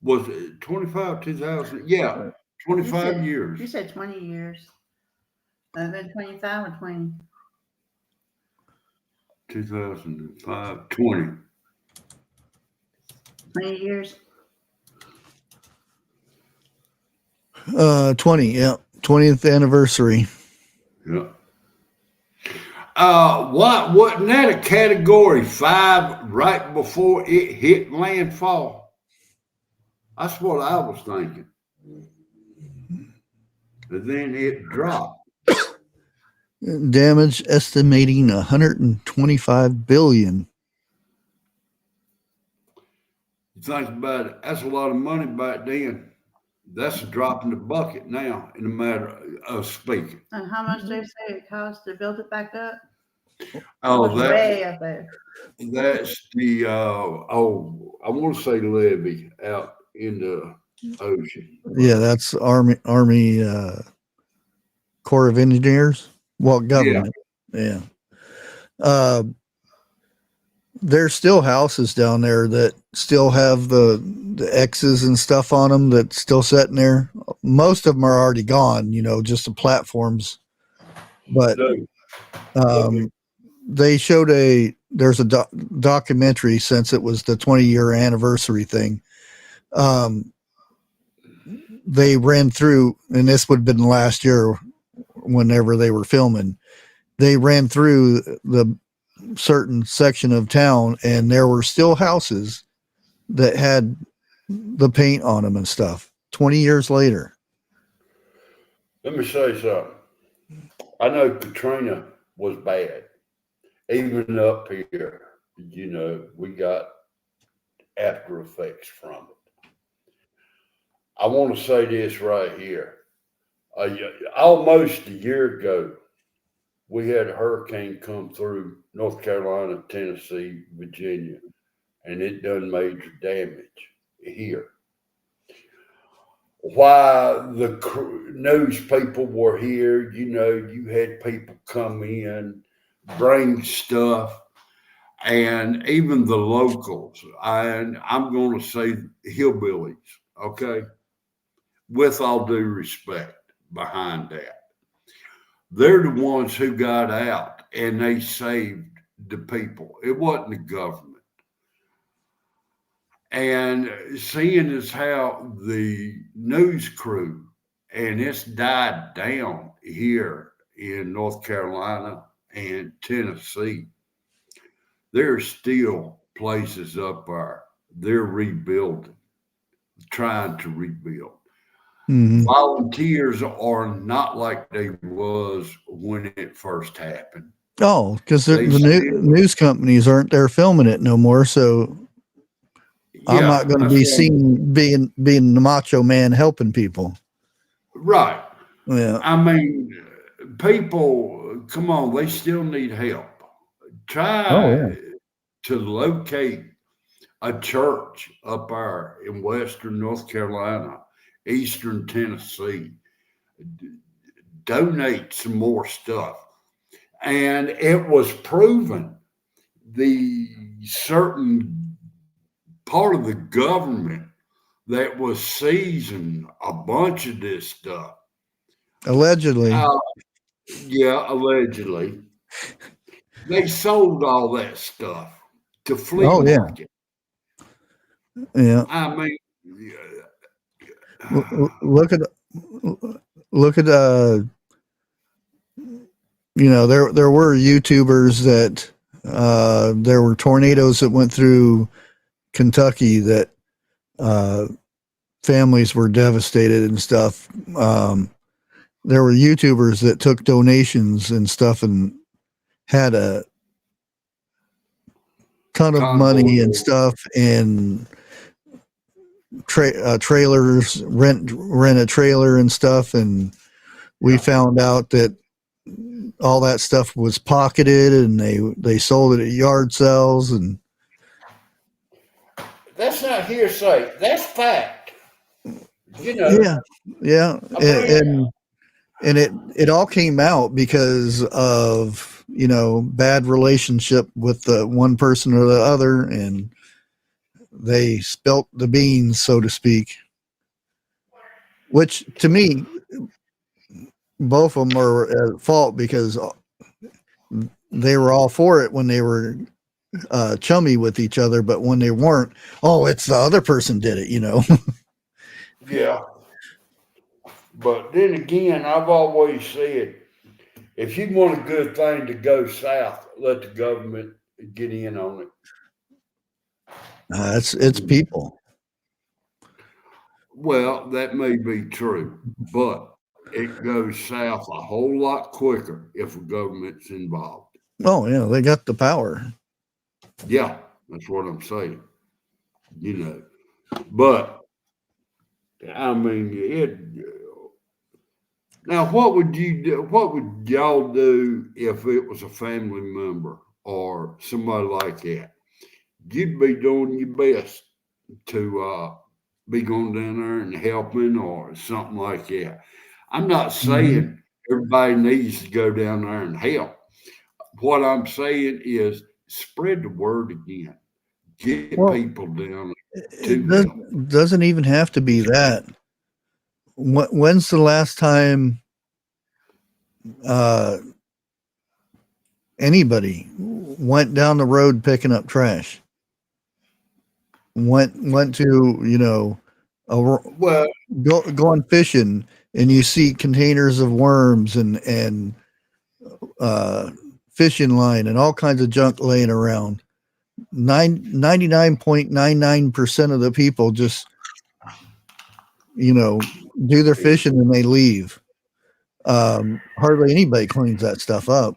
Was it 25, 2000? Yeah, 25 years. You said 20 years. I've been 25 or 20. 2005, 20. 20 years. 20, yeah. 20th anniversary. Yeah. Wasn't that a category 5 right before it hit landfall? That's what I was thinking. And then it dropped. Damage estimating 125 billion. You think about it, that's a lot of money back then. That's a drop in the bucket now, in a matter of speaking. And how much they say it costs to build it back up? Oh, way up there. That's the I want to say levee out in the ocean. Yeah, that's Army Corps of Engineers. Well, government. Yeah. There's still houses down there that still have the X's and stuff on them that's still sitting there. Most of them are already gone, you know, just the platforms. But they showed there's a documentary since it was the 20-year anniversary thing. They ran through, and this would have been last year whenever they were filming, they ran through the certain section of town and there were still houses that had the paint on them and stuff 20 years later. Let me say something. I know Katrina was bad. Even up here, you know, we got after effects from it. I want to say this right here. Almost a year ago, we had a hurricane come through North Carolina, Tennessee, Virginia, and it done major damage here. While the news people were here, you know, you had people come in, bring stuff, and even the locals, and I'm going to say hillbillies, okay, with all due respect behind that. They're the ones who got out and they saved the people. It wasn't the government. And seeing as how the news crew, and it's died down here in North Carolina and Tennessee, there's still places up there. They're rebuilding, trying to rebuild. Mm-hmm. Volunteers are not like they was when it first happened. Oh, because the news companies aren't there filming it no more. So yeah, I'm not going to be seen being the macho man helping people. Right. Yeah. I mean, people, come on, they still need help. Try to locate a church up there in Western North Carolina, Eastern Tennessee, donate some more stuff. And it was proven the certain part of the government that was seizing a bunch of this stuff. Allegedly. Yeah, allegedly. They sold all that stuff to flea market. Yeah. I mean, look at you know, there were YouTubers that there were tornadoes that went through Kentucky that families were devastated and stuff. There were YouTubers that took donations and stuff and had a ton of money and stuff and trailers, rent a trailer and stuff. And we found out that all that stuff was pocketed and they sold it at yard sales. And that's not hearsay. That's fact. You know. Yeah. And it all came out because of, you know, bad relationship with the one person or the other, and they spilt the beans, so to speak. Which to me, both of them are at fault because they were all for it when they were chummy with each other, but when they weren't, it's the other person did it, you know. Yeah. But then again, I've always said, if you want a good thing to go south, let the government get in on it. It's people. Well, that may be true, but it goes south a whole lot quicker if the government's involved. Oh, yeah, they got the power. Yeah, that's what I'm saying. You know, but I mean, now, what would you do? What would y'all do if it was a family member or somebody like that? You'd be doing your best to be going down there and helping or something like that. I'm not saying everybody needs to go down there and help. what I'm saying is spread the word again. Get people down to them. Doesn't even have to be that. When's the last time anybody went down the road picking up trash? Went to going fishing, and you see containers of worms and fishing line and all kinds of junk laying around. 99.99% of the people just do their fishing and they leave. Hardly anybody cleans that stuff up.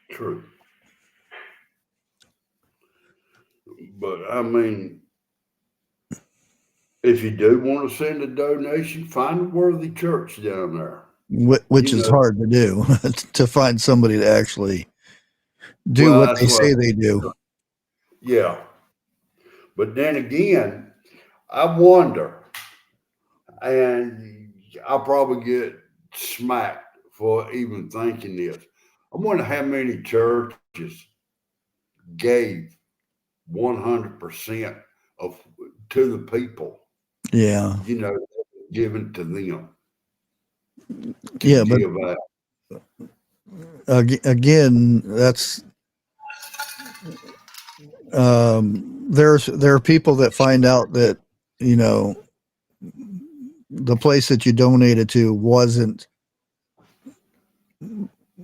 True. But I mean, if you do want to send a donation, find a worthy church down there. Which is hard to do, to find somebody to actually do what they say they do. Yeah. But then again, I wonder, and I'll probably get smacked for even thinking this. I wonder how many churches gave 100% to the people. Yeah. Given to them. Yeah, but again, that's there are people that find out that the place that you donated to wasn't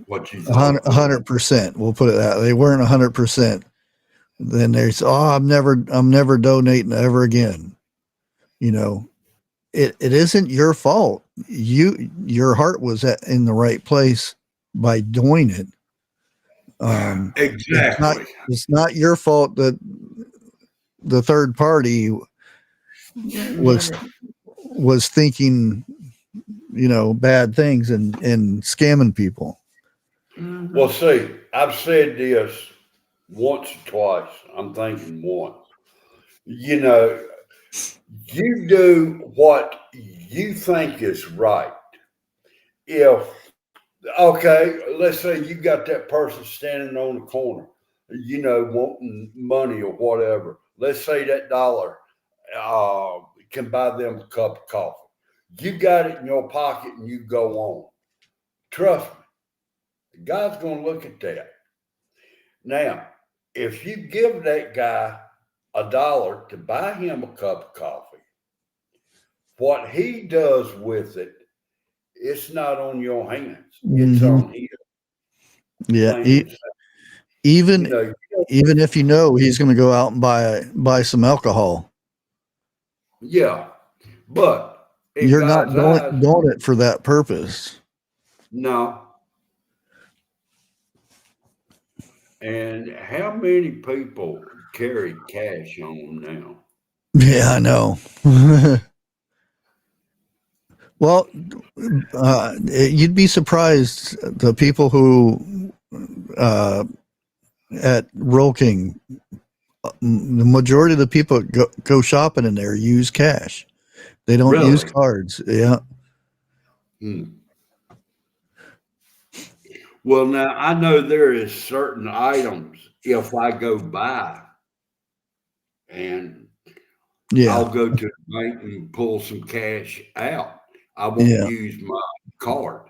what you 100%. We'll put it that they weren't 100%. Then there's I'm never donating ever again. It isn't your fault. Your heart was in the right place by doing it. Exactly. It's not your fault that the third party was thinking, bad things and scamming people. Well, see, I've said this once or twice. I'm thinking once. You do what you think is right. Let's say you got that person standing on the corner, wanting money or whatever. Let's say that dollar can buy them a cup of coffee. You got it in your pocket and you go on. Trust me, God's going to look at that. Now, if you give that guy $1 to buy him a cup of coffee, what he does with it, it's not on your hands. It's on him. Yeah. Even if he's going to go out and buy some alcohol. Yeah. But you're not doing it for that purpose. No. And how many people carry cash on them now? Yeah, I know. Well, you'd be surprised the people who at Roll King, the majority of the people go shopping in there use cash. They don't use cards. Yeah. Well, now I know there is certain items if I go buy and I'll go to the bank and pull some cash out. I won't use my card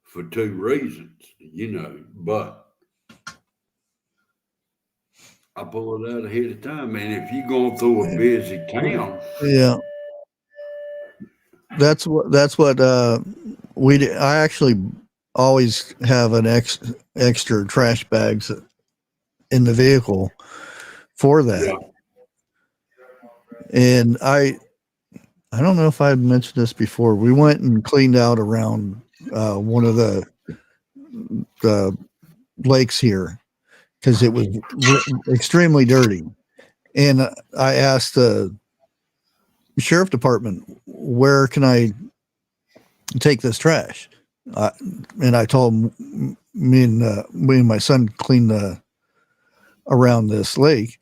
for two reasons, but I pull it out ahead of time. And if you're going through a busy town, that's what we do. I actually always have an extra trash bags in the vehicle for that. Yeah. And I don't know if I had mentioned this before. We went and cleaned out around one of the lakes here because it was extremely dirty. And I asked the sheriff department, where can I take this trash? And I told him, me and my son cleaned around this lake.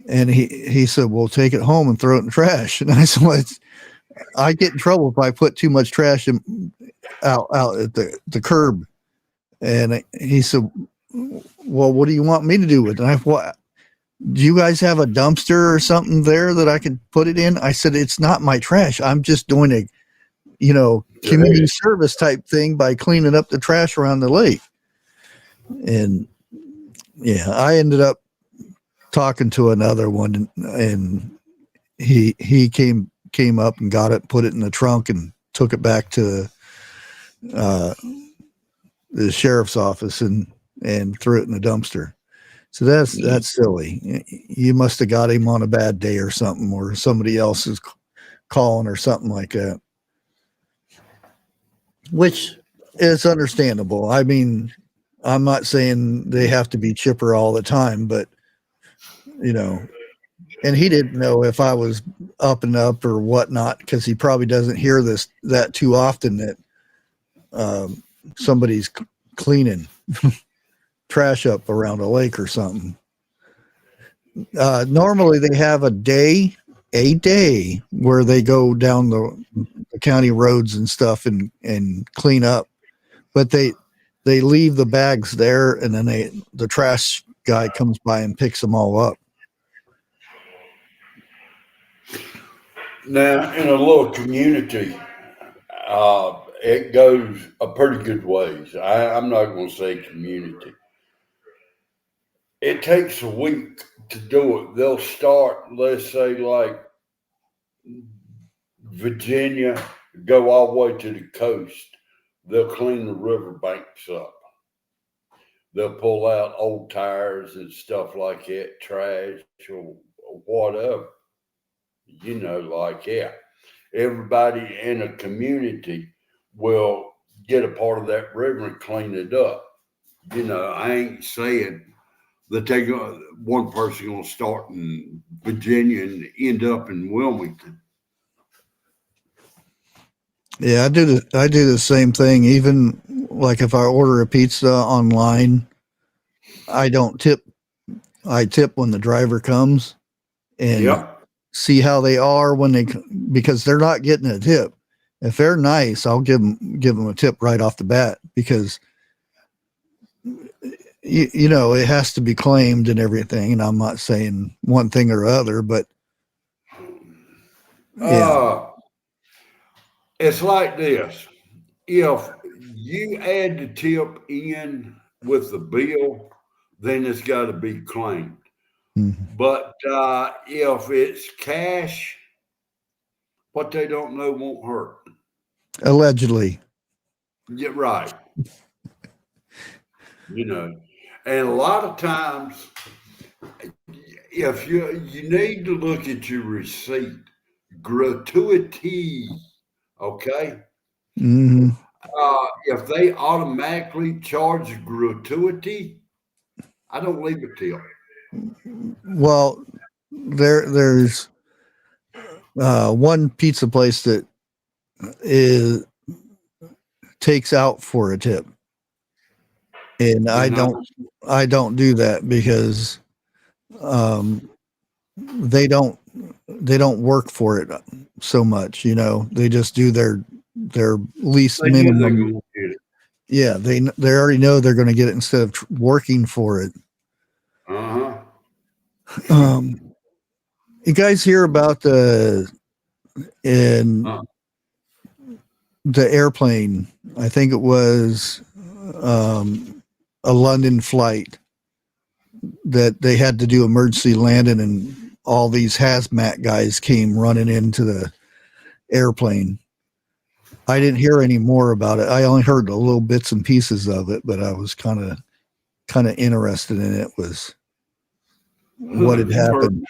And he said, well, take it home and throw it in the trash. And I said, well, I get in trouble if I put too much trash out at the curb. And he said, well, what do you want me to do with it? And what, do you guys have a dumpster or something there that I can put it in? I said, it's not my trash. I'm just doing a, community service type thing by cleaning up the trash around the lake. And yeah, I ended up talking to another one, and he came up and got it, put it in the trunk, and took it back to the sheriff's office and threw it in the dumpster. So that's silly. You must have got him on a bad day or something, or somebody else is calling or something like that, which is understandable. I mean, I'm not saying they have to be chipper all the time, but and he didn't know if I was up and up or whatnot, because he probably doesn't hear that too often, that somebody's cleaning trash up around a lake or something. Normally they have a day where they go down the county roads and stuff and clean up, but they leave the bags there, and then the trash guy comes by and picks them all up. Now, in a little community, it goes a pretty good ways. I'm not going to say community. It takes a week to do it. They'll start, let's say, like Virginia, go all the way to the coast. They'll clean the riverbanks up. They'll pull out old tires and stuff like that, trash or whatever. Everybody in a community will get a part of that river and clean it up. I ain't saying that one person gonna start in Virginia and end up in Wilmington. Yeah, I do the same thing. Even like if I order a pizza online, I don't tip. I tip when the driver comes, and see how they are because they're not getting a tip. If they're nice, I'll give them a tip right off the bat, because it has to be claimed and everything. And I'm not saying one thing or other, but yeah. It's like this. If you add the tip in with the bill, then it's got to be claimed. Mm-hmm. But if it's cash, what they don't know won't hurt. Allegedly. Yeah, right. And a lot of times, if you need to look at your receipt, gratuity, okay? Mm-hmm. If they automatically charge gratuity, I don't leave a tip. Well, there's one pizza place that takes out for a tip, and I don't do that, because they don't work for it so much. They just do their least minimum. Yeah, they already know they're going to get it instead of working for it. You guys hear about the airplane? I think it was a London flight that they had to do emergency landing, and all these hazmat guys came running into the airplane. I didn't hear any more about it. I only heard the little bits and pieces of it, but I was kind of interested in it. Was what had happened.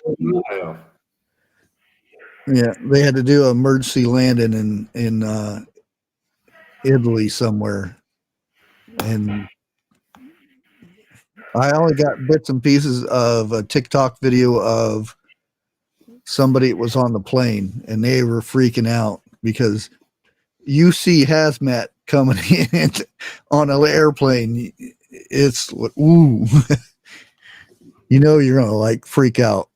Yeah, they had to do an emergency landing in Italy somewhere, and I only got bits and pieces of a TikTok video of somebody that was on the plane, and they were freaking out because you see hazmat coming in on an airplane. It's ooh, you're gonna like freak out,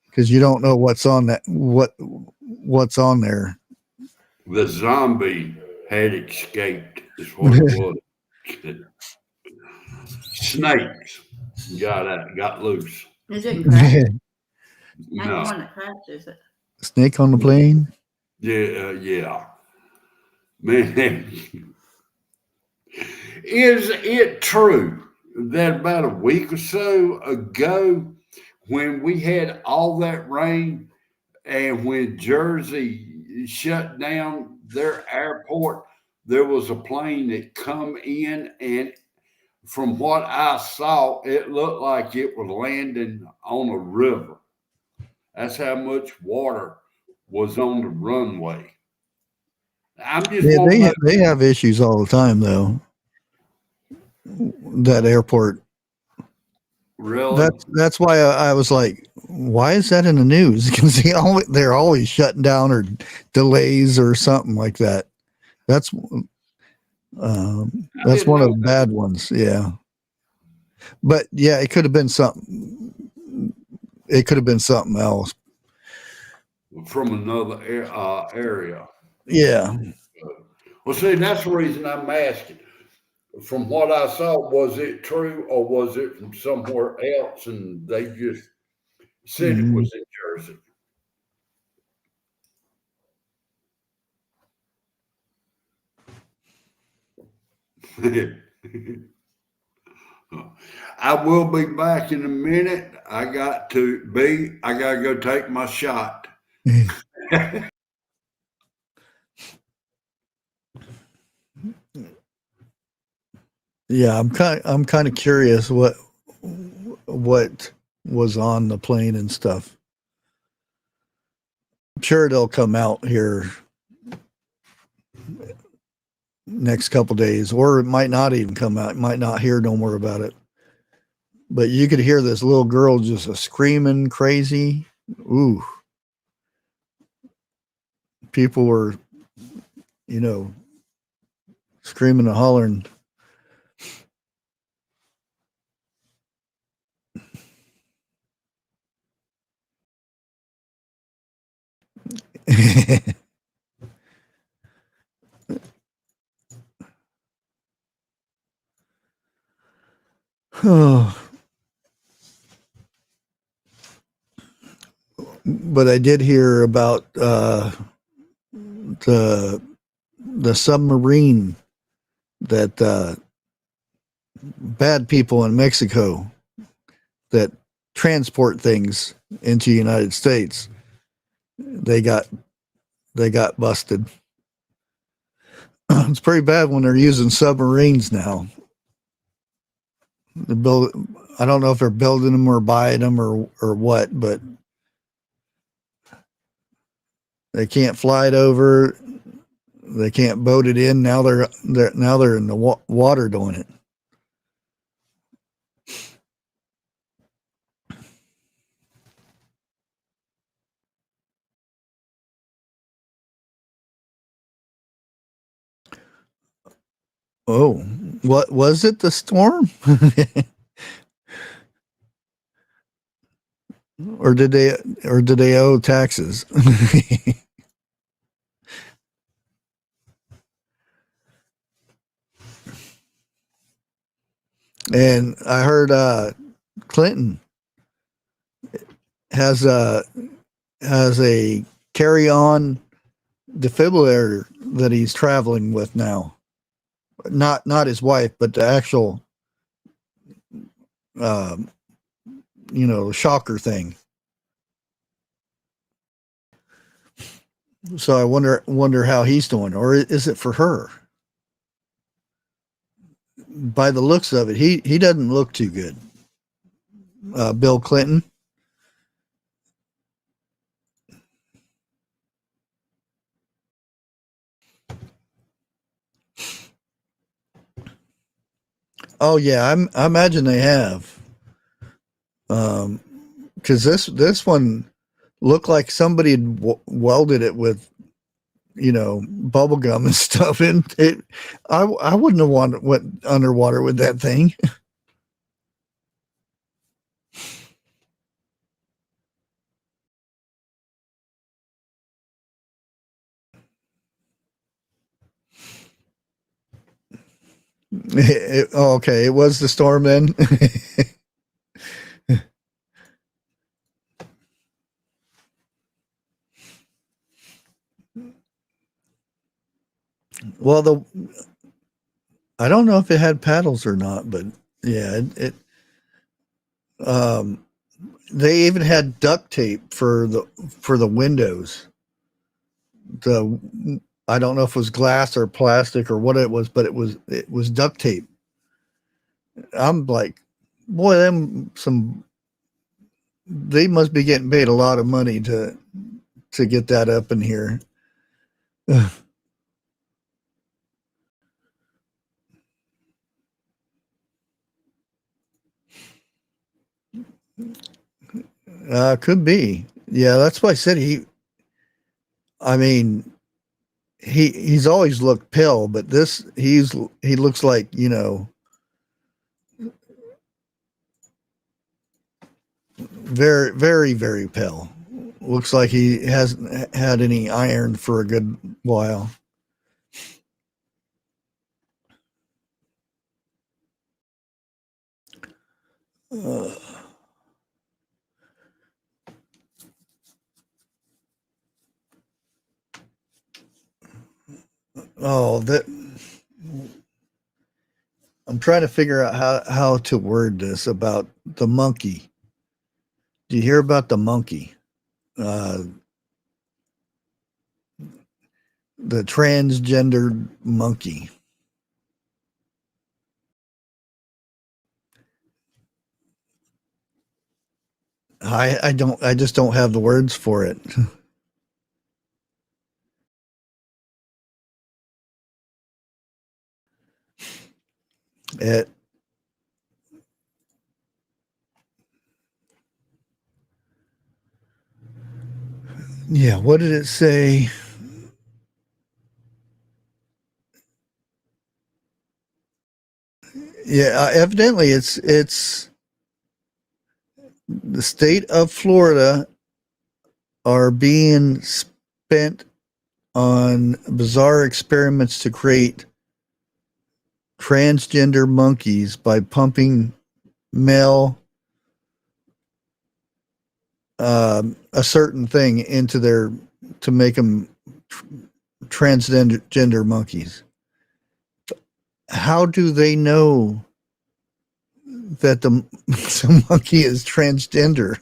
because you don't know what's on that, what's on there. The zombie had escaped, is what it was. Snakes got loose. It didn't crash. Not the No. one that crashed, is it? Snake on the plane. Yeah. Man, is it true that about a week or so ago, when we had all that rain and when Jersey shut down their airport, there was a plane that come in, and from what I saw, it looked like it was landing on a river. That's how much water was on the runway. I'm just Yeah, wondering. they have issues all the time though. That airport. Really? That's why I was like, why is that in the news? Because they're always shutting down or delays or something like that. That's one of the bad ones. Yeah, but yeah, it could have been something. It could have been something else From another area. Yeah. Well, see, that's the reason I'm asking. From what I saw, was it true or was it from somewhere else and they just said it was in Jersey? I will be back in a minute. I got to go take my shot. Yeah, I'm kind of curious what was on the plane and stuff. I'm sure they'll come out here next couple days, or it might not even come out. Might not hear no more about it. But you could hear this little girl just screaming crazy. Ooh. People were, screaming and hollering. Oh. But I did hear about the submarine that bad people in Mexico that transport things into the United States. They got busted. It's pretty bad when they're using submarines now. I don't know if they're building them or buying them or what, but they can't fly it over. They can't boat it in. Now they're in the water doing it. Oh, what was it? The storm? or did they owe taxes? And I heard Clinton has a carry-on defibrillator that he's traveling with now. Not his wife, but the actual shocker thing. So I wonder how he's doing, or is it for her? By the looks of it, he doesn't look too good. Bill Clinton. Oh yeah, I imagine they have. Because this one looked like somebody had welded it with, bubble gum and stuff. And I wouldn't have went underwater with that thing. Okay, it was the storm then. Well, I don't know if it had paddles or not, but yeah, they even had duct tape for the windows. I don't know if it was glass or plastic or what it was, but it was duct tape. I'm like, boy, they must be getting paid a lot of money to get that up in here. Could be. Yeah, that's why I said he's always looked pale, but he looks like, very, very, very pale. Looks like he hasn't had any iron for a good while. I'm trying to figure out how to word this about the monkey. Do you hear about the monkey? The transgendered monkey. I just don't have the words for it. Yeah, what did it say? Yeah, evidently it's the state of Florida are being spent on bizarre experiments to create transgender monkeys by pumping male a certain thing into to make them transgender monkeys. How do they know that the monkey is transgender?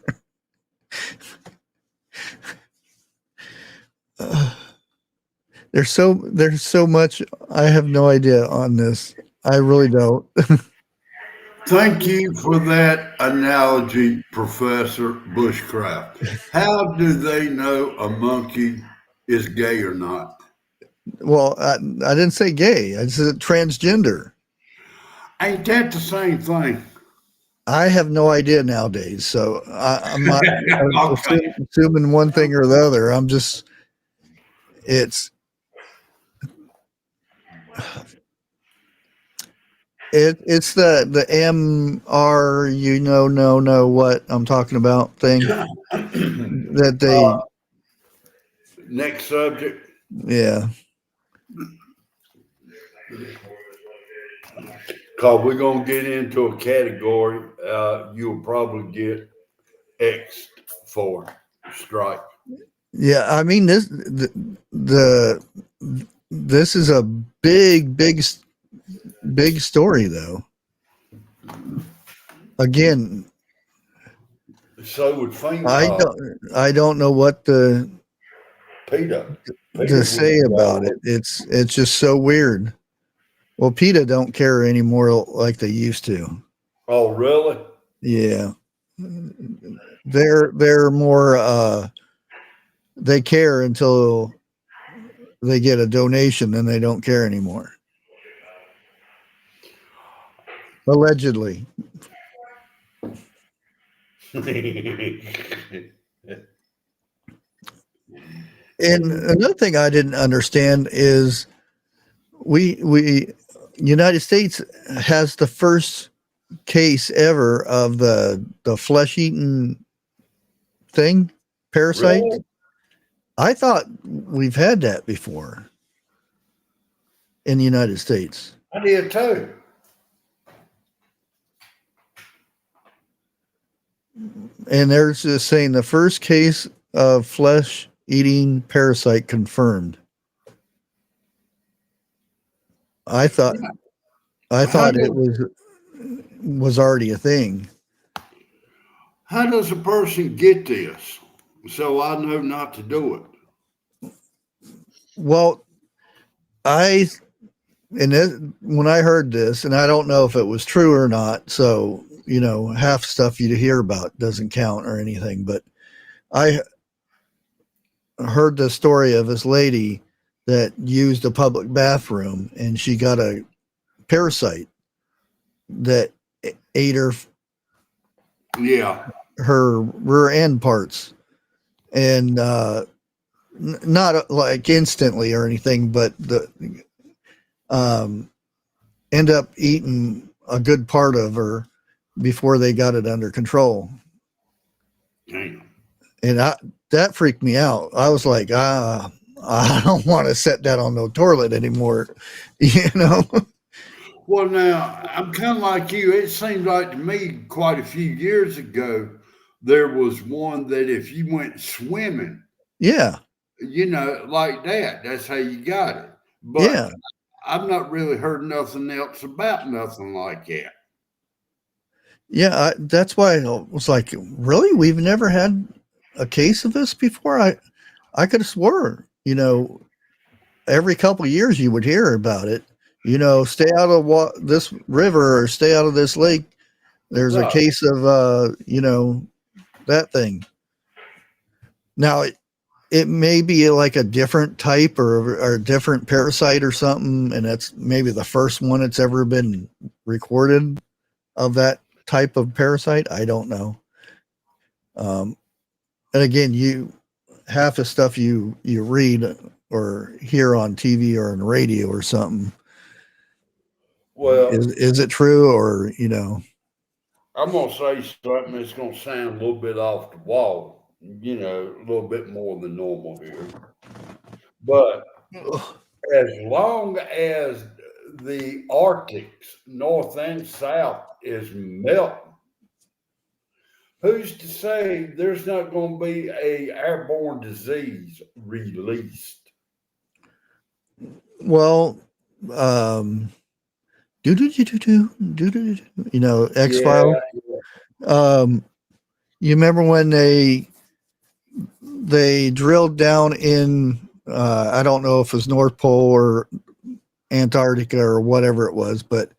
There's so much. I have no idea on this. I really don't. Thank you for that analogy, Professor Bushcraft. How do they know a monkey is gay or not? Well, I didn't say gay. I said transgender. Ain't that the same thing? I have no idea nowadays, so I'm not Okay. assuming one thing or the other. I'm just it's the MR, no what I'm talking about thing that they Next subject. yeah. Because we're going to get into a category you'll probably get X'd for strike. Yeah, I mean this this is a big story though. Again, So would I don't know what PETA to say about it. It's just so weird. Well, PETA don't care anymore like they used to. Oh, really? Yeah. They're more they care until they get a donation, then they don't care anymore. Allegedly. And another thing I didn't understand is we United States has the first case ever of the flesh-eating thing, parasite. Really? I thought we've had that before in the United States. I did too. And they're just saying the first case of flesh-eating parasite confirmed. I thought it was already a thing. How does a person get this? So I know not to do it. Well, when I heard this, and I don't know if it was true or not, so half stuff you hear about doesn't count or anything, but I heard the story of this lady that used a public bathroom and she got a parasite that ate her rear end parts, and not like instantly or anything, but end up eating a good part of her before they got it under control. Damn. And that freaked me out. I was like, I don't want to set that on no toilet anymore, Well, now, I'm kind of like you. It seemed like to me quite a few years ago, there was one that if you went swimming, yeah, like that's how you got it. But yeah. I've not really heard nothing else about nothing like that. Yeah, that's why I was like, really? We've never had a case of this before? I could have swore, every couple of years you would hear about it. Stay out of this river or stay out of this lake. There's a case of, that thing. Now, it may be like a different type or a different parasite or something, and that's maybe the first one that's ever been recorded of that type of parasite. I don't know. And again, half the stuff you read or hear on TV or on the radio or something. Well, is it true or I'm gonna say something that's gonna sound a little bit off the wall, a little bit more than normal here. But as long as the Arctic's north and south is melting, who's to say there's not going to be a airborne disease released? Well, X-Files. Yeah. You remember when they drilled down in I don't know if it was North Pole or Antarctica or whatever it was, but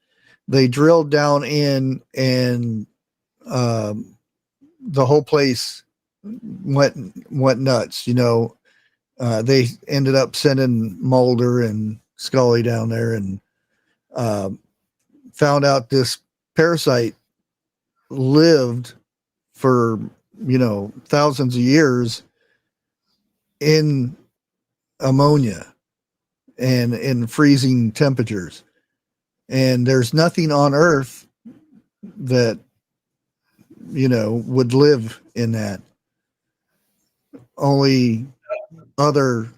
they drilled down in and the whole place went nuts. They ended up sending Mulder and Scully down there and found out this parasite lived for thousands of years in ammonia and in freezing temperatures, and there's nothing on Earth that would live in that, only other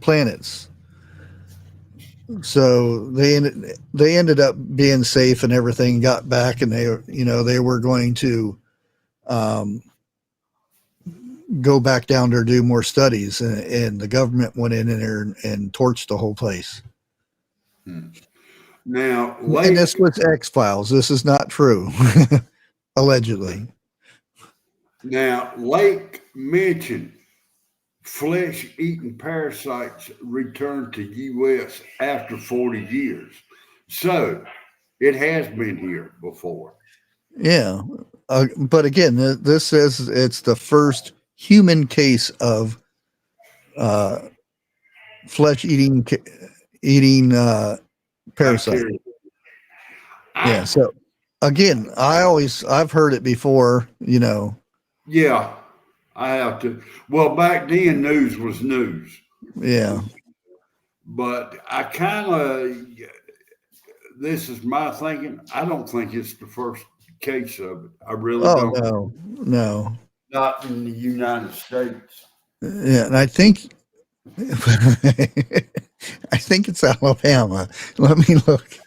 planets. So they ended up being safe and everything, got back, and they were going to go back down there to do more studies, and the government went in there and torched the whole place. Now, and this was X-Files. This is not true, allegedly. Now, Lake mentioned flesh-eating parasites returned to U.S. after 40 years. So it has been here before. Yeah. But again, this says it's the first human case of flesh-eating parasite. Yeah. So again, I've heard it before, Yeah, I have to. Well, back then news was news. Yeah. But I kind of, this is my thinking. I don't think it's the first case of it. I really don't. No. Not in the United States. Yeah, and I think it's Alabama. Let me look.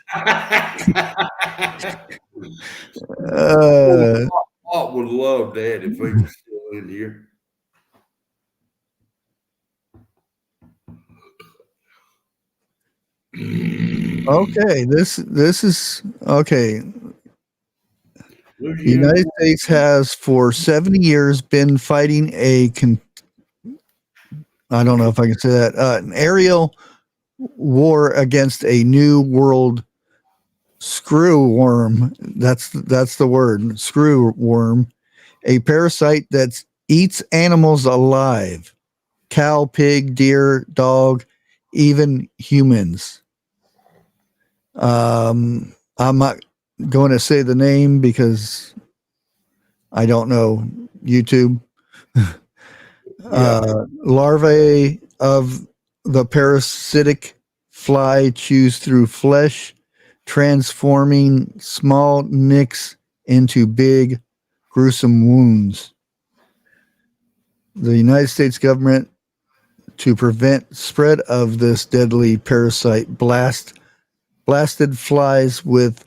I would love that if he was still in here. Okay, this is okay. Look The United States has for 70 years been fighting I don't know if I can say that, an aerial war against a new world screw worm. That's the word, screw worm, a parasite that eats animals alive, cow, pig, deer, dog, even humans. I'm not going to say the name because I don't know YouTube. Larvae of the parasitic fly chews through flesh, transforming small nicks into big, gruesome wounds. The United States government, to prevent spread of this deadly parasite, blasted flies with.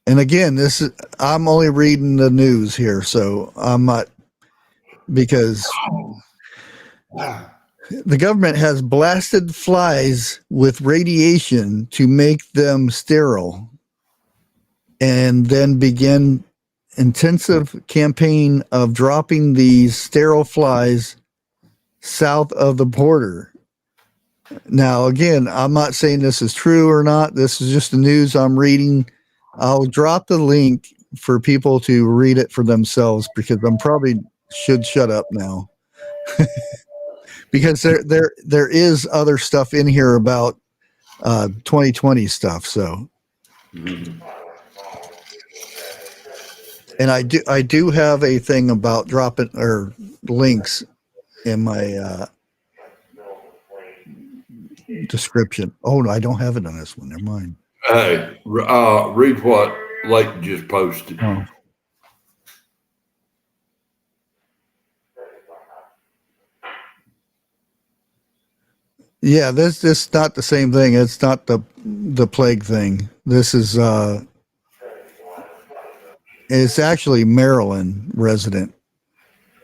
And again, I'm only reading the news here, so I'm not, because the government has blasted flies with radiation to make them sterile, and then begin intensive campaign of dropping these sterile flies south of the border. Now, again, I'm not saying this is true or not. This is just the news I'm reading. I'll drop the link for people to read it for themselves, because I'm probably should shut up now. Because there is other stuff in here about 2020 stuff. So, and I do have a thing about dropping or links in my description. Oh no, I don't have it on this one. Never mind. Hey, read what Lake just posted. Oh. Yeah, this is not the same thing. It's not the plague thing. This is it's actually Maryland resident.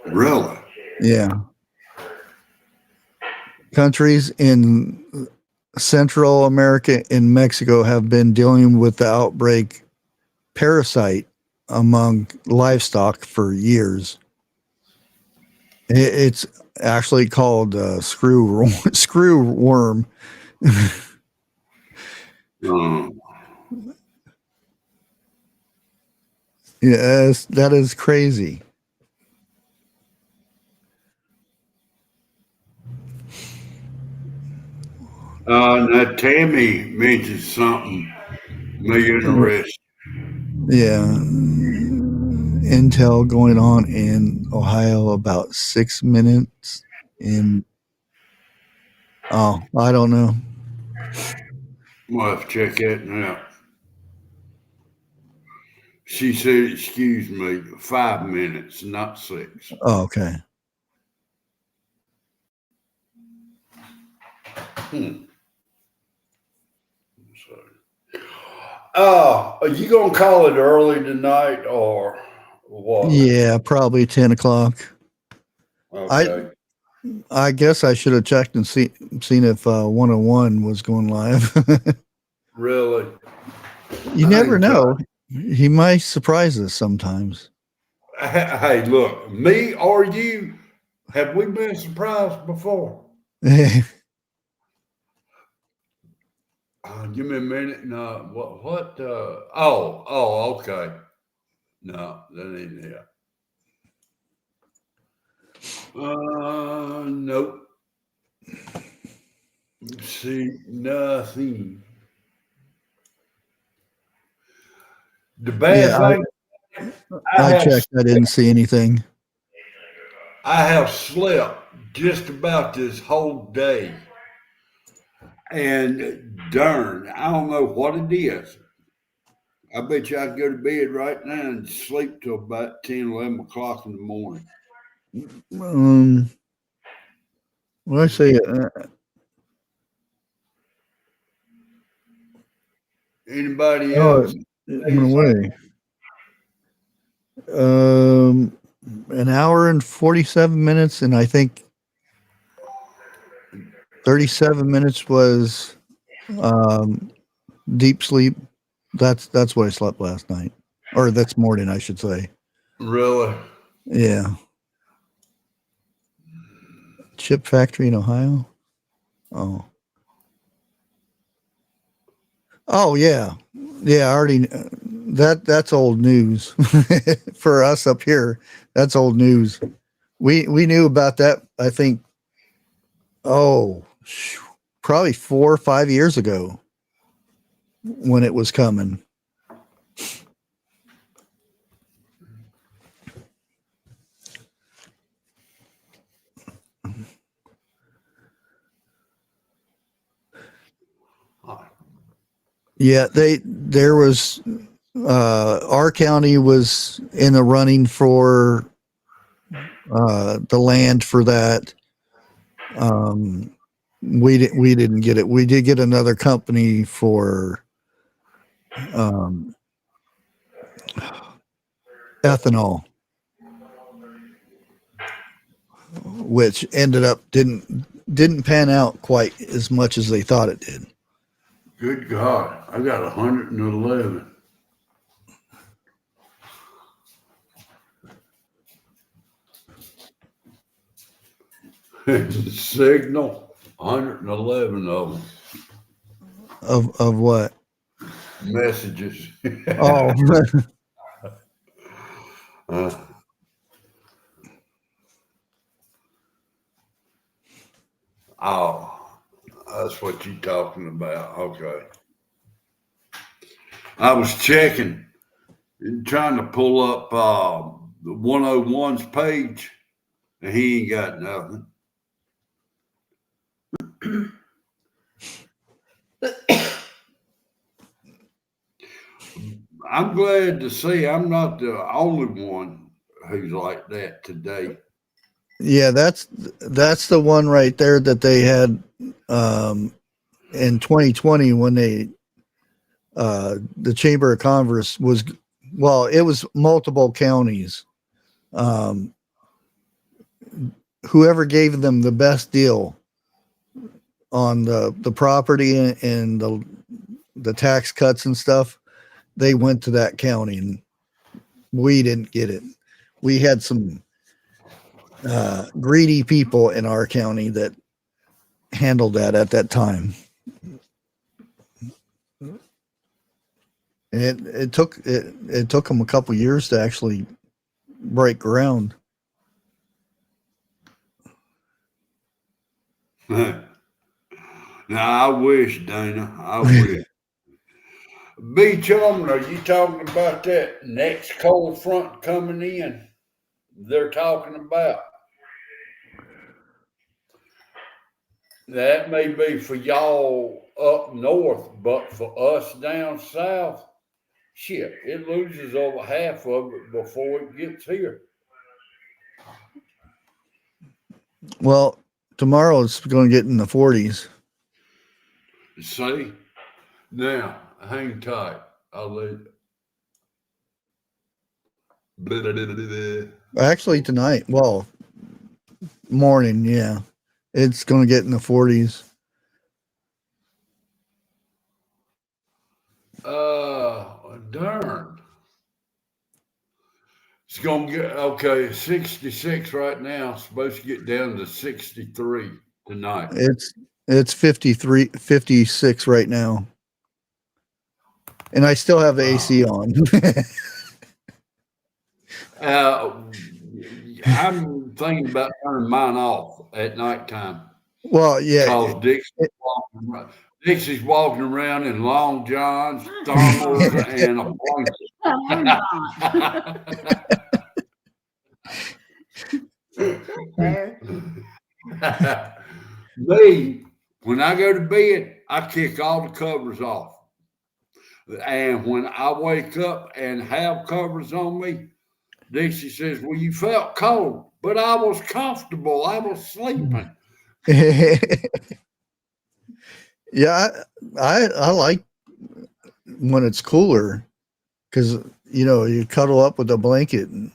Really? Yeah. Countries in Central America and Mexico have been dealing with the outbreak parasite among livestock for years. It's actually called screw worm. Yes, that is crazy. Now Tammy mentioned something me interested. Yeah. Intel going on in Ohio about 6 minutes in. Oh, I don't know. We'll have to check that out. She said, excuse me, 5 minutes, not 6. Oh, okay. Are you gonna call it early tonight or what? Yeah, probably 10 o'clock. Okay. I guess I should have checked and seen if 101 was going live. Really? You never know. He might surprise us sometimes. Hey, look, me or you, have we been surprised before? Give me a minute. No, what? Okay. No, that ain't it. Nope. See nothing. The bad thing. I checked. I didn't see anything. I have slept just about this whole day. And darn, I don't know what it is. I bet you I could go to bed right now and sleep till about 10, 11 o'clock in the morning. When I say anybody else? It went away. An hour and 47 minutes, and I think 37 minutes was deep sleep. That's what I slept last night, or this morning, I should say. Really? Yeah. Chip factory in Ohio. Oh yeah. I already that's old news for us up here. That's old news. We knew about that, I think, probably 4 or 5 years ago when it was coming. Yeah, there was our county was in the running for the land for that. We didn't get it. We did get another company for ethanol, which ended up didn't pan out quite as much as they thought it did. Good God, I got 111. Signal, 111 of them. Of what? Messages. Oh. Oh, that's what you're talking about. Okay. I was checking, trying to pull up the 101's page, and he ain't got nothing. I'm glad to see I'm not the only one who's like that today. Yeah, that's the one right there that they had in 2020 when they the Chamber of Commerce was, well, it was multiple counties. Whoever gave them the best deal on the property and the tax cuts and stuff, they went to that county, and we didn't get it. We had some greedy people in our county that handled that at that time. And it took them a couple years to actually break ground. Now, I wish, Dana, I wish. B. Chum, are you talking about that next cold front coming in? They're talking about. That may be for y'all up north, but for us down south, shit, it loses over half of it before it gets here. Well, tomorrow it's going to get in the 40s. See? Now, hang tight. I'll let you. Actually, tonight, well, morning, yeah. It's going to get in the 40s. Darn. It's going to get, okay, 66 right now. It's supposed to get down to 63 tonight. It's 56 right now. And I still have the AC on. I'm thinking about turning mine off at nighttime. Well, yeah. Because Dixie's walking around in long johns, thermals, and a blanket. Me, when I go to bed, I kick all the covers off. And when I wake up and have covers on me, Dixie says, well, you felt cold, but I was comfortable. I was sleeping. Yeah, I like when it's cooler. because you cuddle up with a blanket, and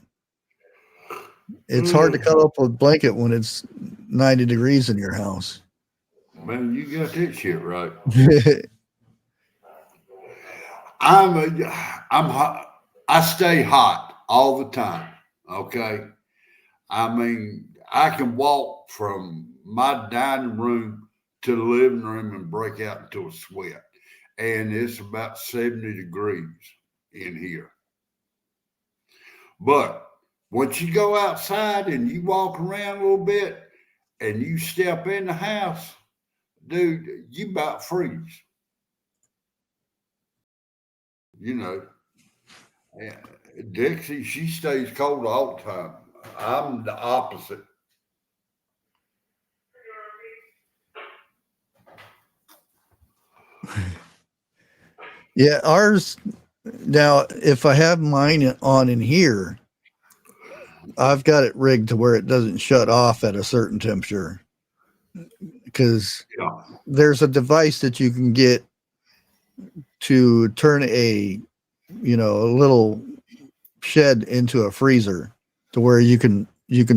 it's hard to cuddle up with a blanket when it's 90 degrees in your house. Man, you got that shit right. Yeah. I'm hot. I stay hot all the time. Okay. I mean, I can walk from my dining room to the living room and break out into a sweat. And it's about 70 degrees in here. But once you go outside and you walk around a little bit and you step in the house, dude, you about freeze. Dixie, she stays cold all the time. I'm the opposite. Yeah, ours now, if I have mine on in here, I've got it rigged to where it doesn't shut off at a certain temperature, because there's a device that you can get to turn a little shed into a freezer to where you can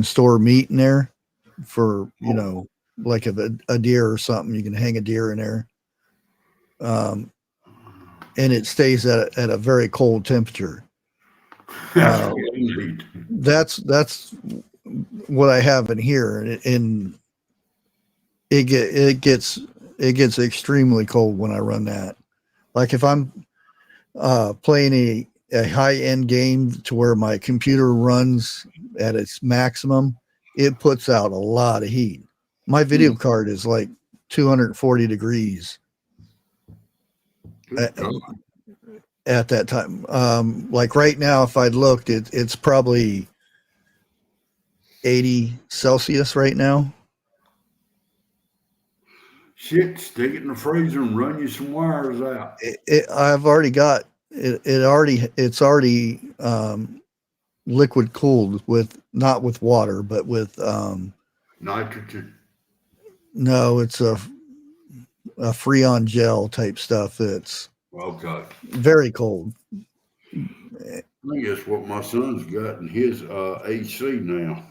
store meat in there for like a deer or something. You can hang a deer in there, and it stays at a very cold temperature. That's what I have in here, and it gets extremely cold when I run that. Like if I'm playing a high-end game to where my computer runs at its maximum, it puts out a lot of heat. My video card is like 240 degrees at that time. Like right now, if I'd looked, it's probably 80 Celsius right now. Shit, stick it in the freezer and run you some wires out. I've already got it. It's already liquid cooled not with water, but with nitrogen. No, it's a Freon gel type stuff. It's okay. Very cold. I think that's what my son's got in his AC now.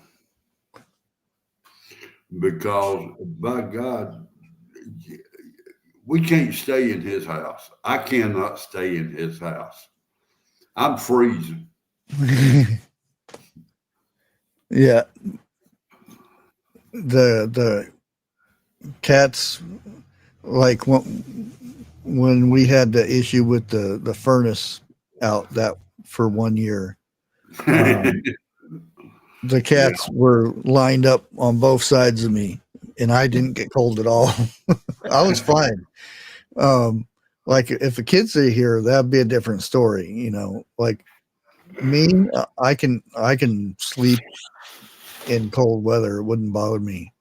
Because by God, we can't stay in his house. I cannot stay in his house. I'm freezing. Yeah. The cats, like when we had the issue with the furnace out that for 1 year, the cats were lined up on both sides of me, and I didn't get cold at all. I was fine. Like if the kids are here, that'd be a different story. Like me, I can sleep in cold weather. It wouldn't bother me.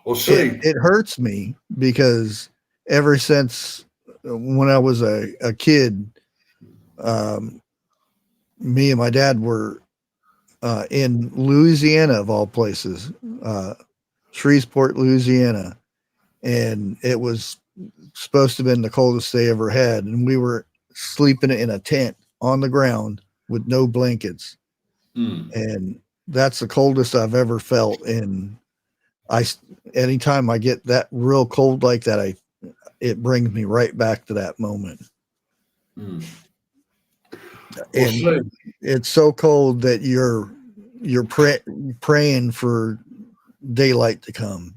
Well, see, it hurts me because ever since when I was a kid, me and my dad were in Louisiana, of all places, Shreveport, Louisiana, and it was supposed to have been the coldest they ever had, and we were sleeping in a tent on the ground with no blankets, and that's the coldest I've ever felt. And anytime I get that real cold like that, it brings me right back to that moment. And it's so cold that you're praying for daylight to come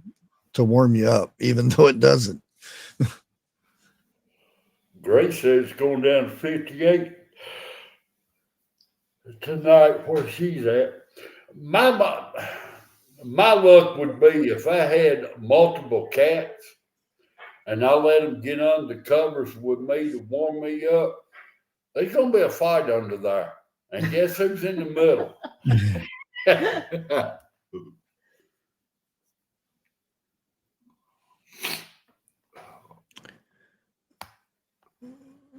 to warm you up, even though it doesn't. Grace says it's going down to 58 tonight where she's at. My luck would be if I had multiple cats and I let them get under the covers with me to warm me up, there's going to be a fight under there. And guess who's in the middle?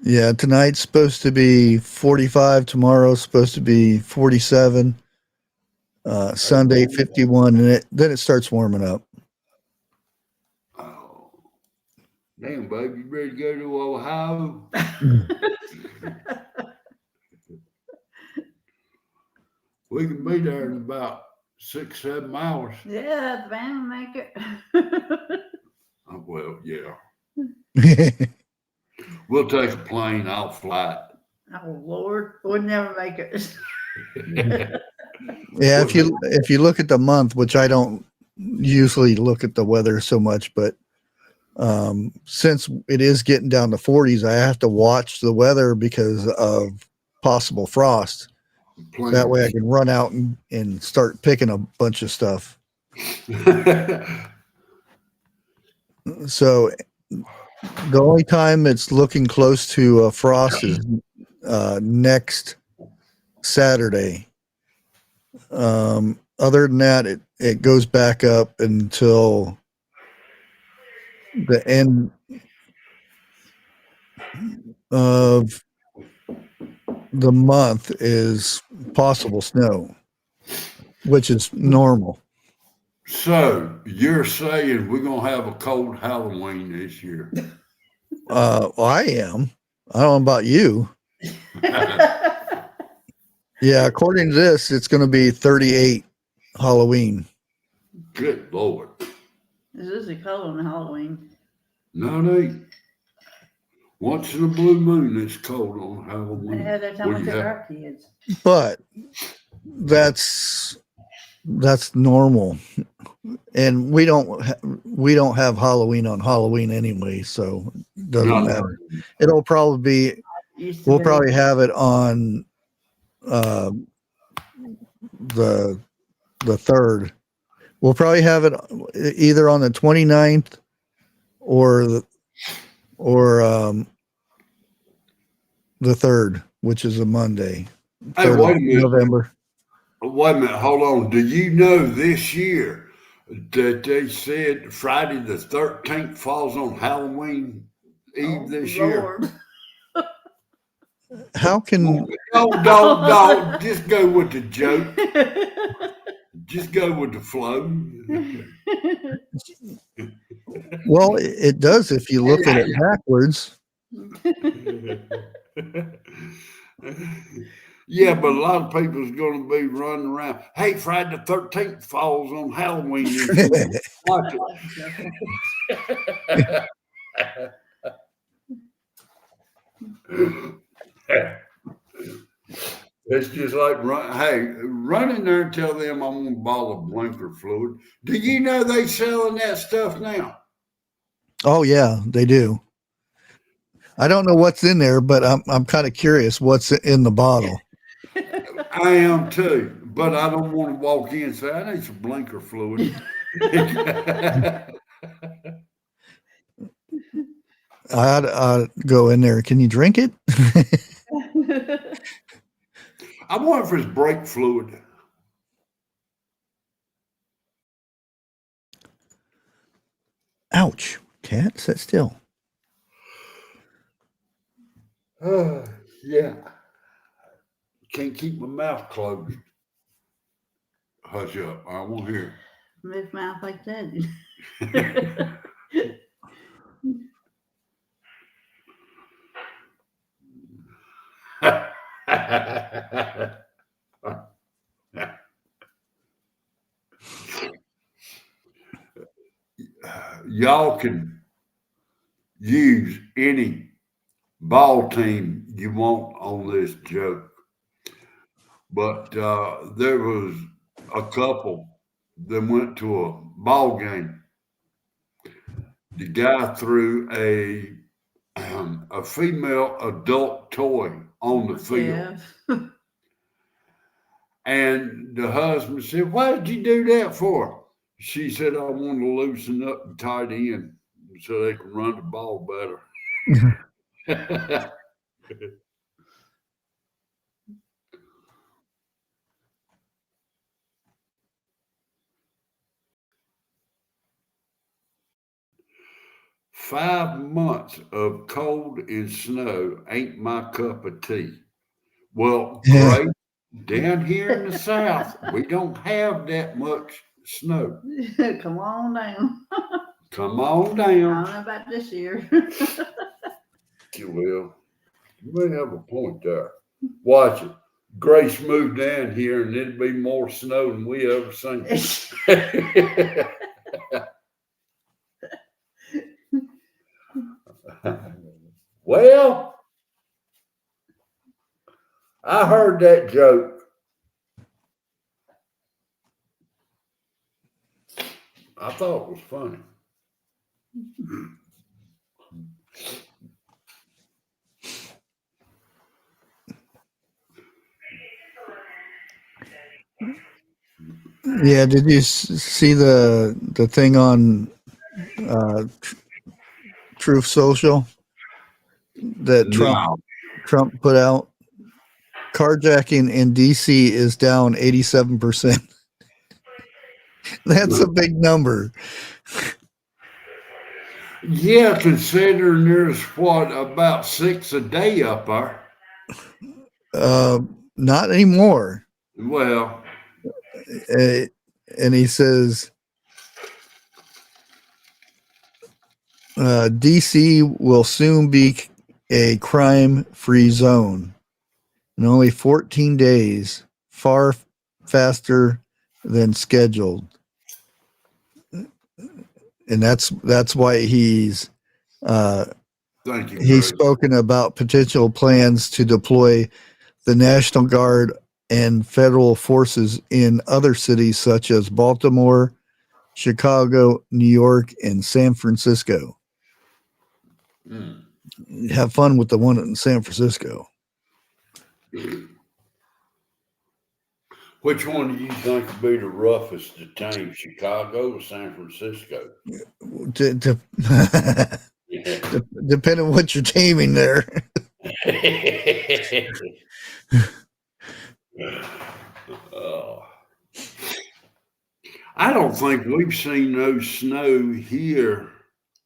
Yeah, tonight's supposed to be 45. Tomorrow's supposed to be 47. Sunday 51, and then it starts warming up. Oh, damn, babe, you ready to go to Ohio? We can be there in about 6-7 hours. Yeah, the van will make it. Well, yeah. We'll take a plane. I'll fly Oh Lord, we'll never make it. it. Yeah, if you look at the month, which I don't usually look at the weather so much, but since it is getting down to 40s, I have to watch the weather because of possible frost. That way I can run out and start picking a bunch of stuff. So the only time it's looking close to frost is next Saturday. Other than that, it goes back up until the end of the month is possible snow, which is normal. So you're saying we're gonna have a cold Halloween this year? I am. I don't know about you. Yeah, according to this, it's going to be 38 Halloween. Good Lord. This is a cold on Halloween. No, it ain't. Once in a blue moon, it's cold on Halloween. Yeah, that's how much our kids. But that's normal, and we don't have Halloween on Halloween anyway, so it doesn't matter. It'll probably be we'll probably have it on the 3rd. We'll probably have it either on the 29th or the 3rd, which is a Monday. Hey, wait a minute. November. Wait a minute. Hold on. Do you know this year that they said Friday the 13th falls on Halloween Eve this year? How can... No, just go with the joke. Just go with the flow. Well, it does if you look at it backwards. Yeah, but a lot of people's going to be running around. Hey, Friday the 13th falls on Halloween. Watch it. It's just like, run in there and tell them I'm going to ball of blinker fluid. Do you know they selling that stuff now? Oh, yeah, they do. I don't know what's in there, but I'm kind of curious what's in the bottle. I am too, but I don't want to walk in and say, I need some blinker fluid. I'd go in there. Can you drink it? I wonder if it's brake fluid. Ouch. Cat, sit still. Yeah. Can't keep my mouth closed. Hush up. I won't hear. Move mouth like that. Y'all can use any ball team you want on this joke, but there was a couple that went to a ball game. The guy threw a female adult toy on the field. Yeah. And the husband said, "Why did you do that for?" She said, "I want to loosen up the tight end so they can run the ball better." 5 months of cold and snow ain't my cup of tea. Well, great. Down here in the South, we don't have that much snow. Come on down. Come on down. I don't know about this year. You will. You may have a point there. Watch it. Grace moved down here, and it'd be more snow than we ever seen. Well, I heard that joke. I thought it was funny. Yeah, did you see the thing on Truth Social that Trump put out? Carjacking in DC is down 87%. That's a big number. Yeah, considering there's what, about 6 a day up there. Not anymore. Well, and he says DC will soon be a crime-free zone in only 14 days, far faster than scheduled. And that's why he's thank you. he's spoken about potential plans to deploy the National Guard and federal forces in other cities such as Baltimore, Chicago, New York, and San Francisco. Have fun with the one in San Francisco. Which one do you think would be the roughest to tame, Chicago or San Francisco? Depending on what you're taming there. I don't think we've seen no snow here.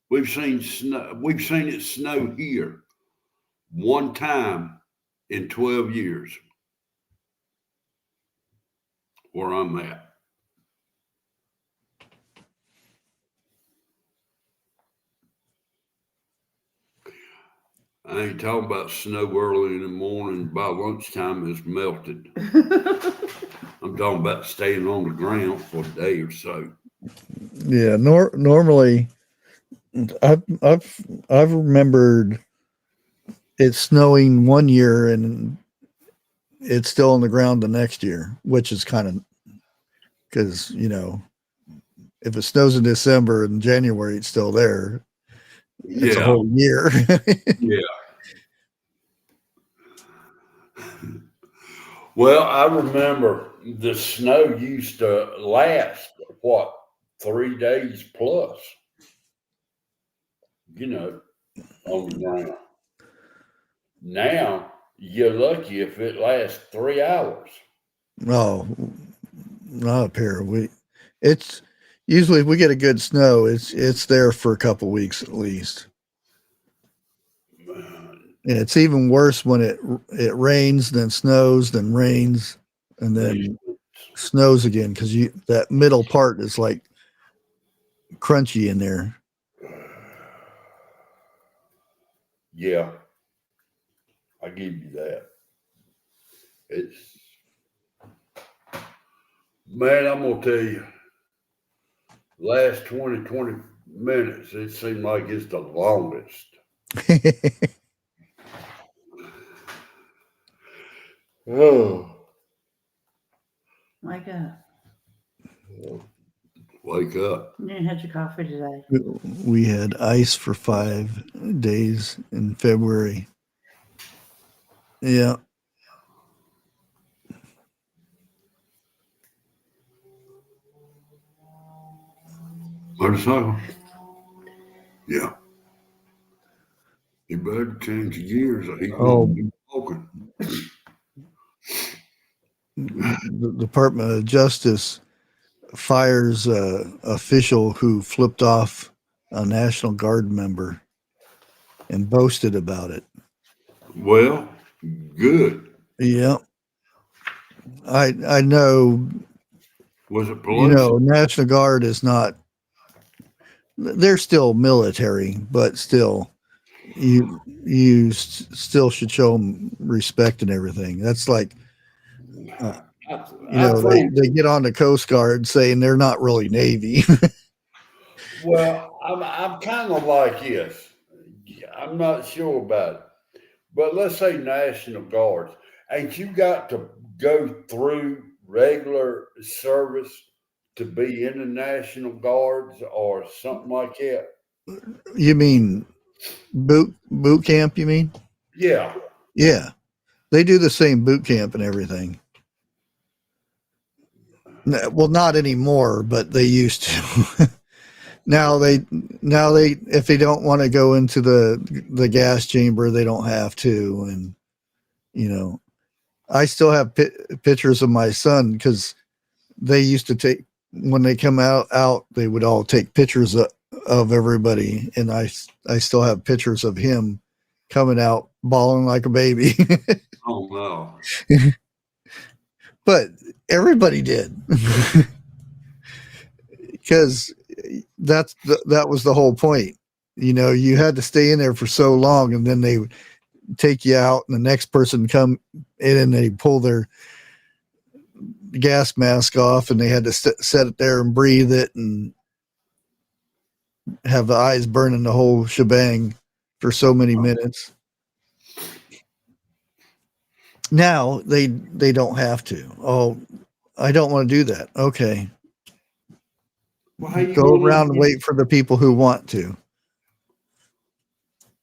We've seen it snow here one time in 12 years where I'm at. I ain't talking about snow early in the morning. By lunchtime, it's melted. I'm talking about staying on the ground for a day or so. Yeah, normally, I've remembered it snowing one year and it's still on the ground the next year, which is kind of because if it snows in December and January, it's still there. It's a whole year. Yeah. Well, I remember the snow used to last, 3 days plus, on the ground. Now, you're lucky if it lasts 3 hours. No, not up here. It's usually if we get a good snow, it's there for a couple weeks at least. And it's even worse when it rains, then snows, then rains, and then snows again because that middle part is like crunchy in there. Yeah, I give you that. Man, I'm gonna tell you, last 20 minutes, it seemed like it's the longest. Oh. Wake up. Wake up. You didn't have your coffee today. We had ice for 5 days in February. Yeah. Motorcycle? Yeah. You better change the gears or he's going to be smoking. The Department of Justice fires an official who flipped off a National Guard member and boasted about it. Well, good. Yeah. I know. Was it political? National Guard is not, they're still military, but still you still should show them respect and everything. That's like They get on the Coast Guard saying they're not really Navy. Well, I'm kind of like this. I'm not sure about it, but let's say National Guards. Ain't you got to go through regular service to be in the National Guards or something like that? You mean boot camp? You mean? Yeah. Yeah, they do the same boot camp and everything. Well, not anymore, but they used to. Now they if they don't want to go into the gas chamber, they don't have to. And I still have pictures of my son because they used to take, when they come out they would all take pictures of everybody, and I still have pictures of him coming out bawling like a baby. Oh no. But everybody did. Because that was the whole point. You had to stay in there for so long, and then they would take you out, and the next person come in and they pull their gas mask off, and they had to set it there and breathe it and have the eyes burning the whole shebang for so many minutes. Now they don't have to. Oh, I don't want to do that. Okay. Well, go around and wait for the people who want to.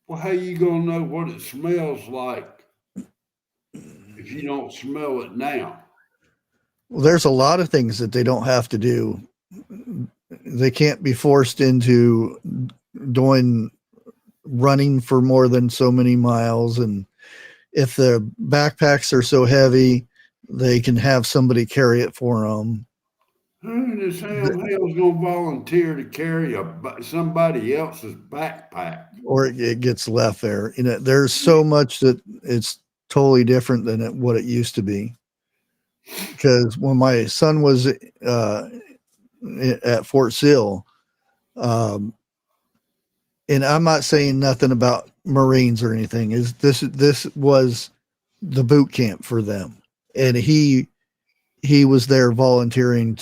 Well, how you gonna know what it smells like if you don't smell it now? Well, there's a lot of things that they don't have to do. They can't be forced into running for more than so many miles. And if the backpacks are so heavy, they can have somebody carry it for them. Who in this hell's going to volunteer to carry somebody else's backpack? Or it gets left there. There's so much that it's totally different than what it used to be. Because when my son was at Fort Sill, and I'm not saying nothing about Marines or anything, this was the boot camp for them, and he was there volunteering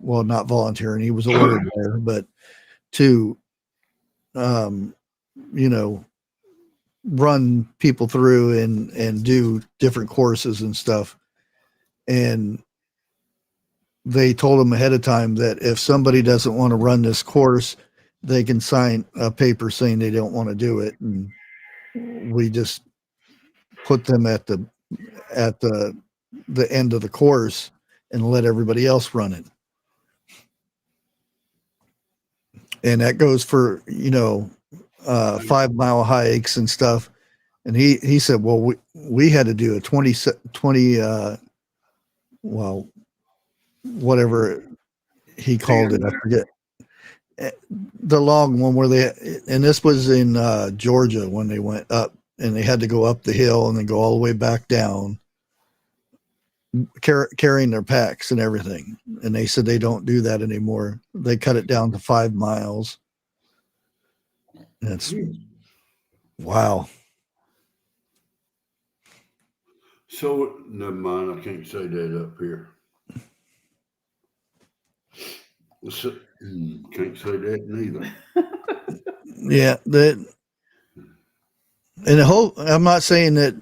not volunteering, he was ordered there, but to run people through and do different courses and stuff. And they told him ahead of time that if somebody doesn't want to run this course, they can sign a paper saying they don't want to do it. And we just put them at the end of the course and let everybody else run it. And that goes for, 5 mile hikes and stuff. And he said, well, we had to do a 20, whatever he called it, I forget. The long one and this was in Georgia when they went up, and they had to go up the hill and then go all the way back down, carrying their packs and everything. And they said they don't do that anymore. They cut it down to 5 miles. That's wow. So never mind, I can't say that up here. Can't say that neither. Yeah, I'm not saying that,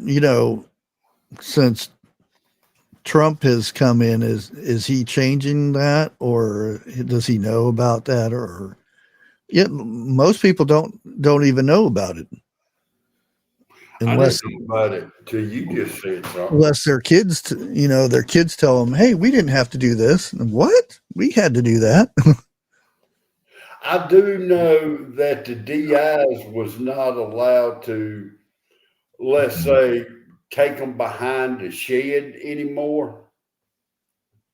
since Trump has come in, is he changing that, or does he know about that? Or most people don't even know about it. Unless I didn't know about it till you just said something. Unless their kids, their kids tell them, hey, we didn't have to do this. And what? We had to do that. I do know that the DIs was not allowed to, let's say, take them behind the shed anymore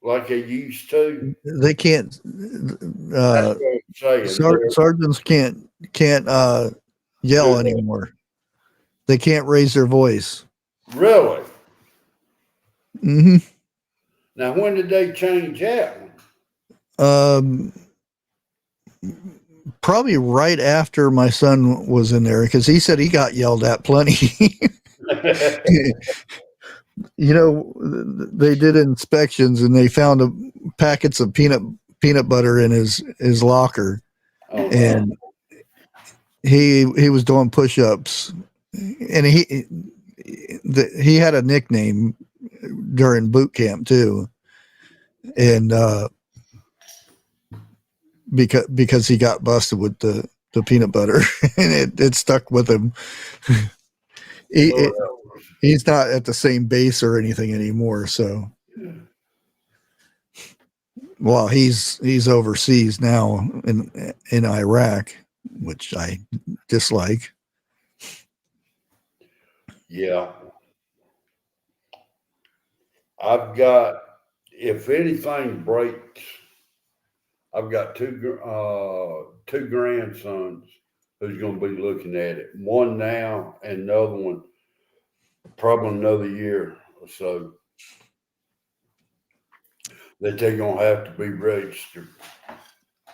like they used to. They can't. That's what I'm saying. Sergeants can't yell anymore. They can't raise their voice. Really? Mm-hmm. Now, when did they change that one? Probably right after my son was in there, because he said he got yelled at plenty. You know, they did inspections and they found packets of peanut butter in his locker, Oh, and he was doing push-ups, and he had a nickname during boot camp too, and because he got busted with the peanut butter, and it stuck with him. He's not at the same base or anything anymore, so. Well, he's overseas now in Iraq, which I dislike. yeah. I've got, if anything breaks, I've got two grandsons who's going to be looking at it. One now, and the other one probably another year or so. That they're going to have to be registered.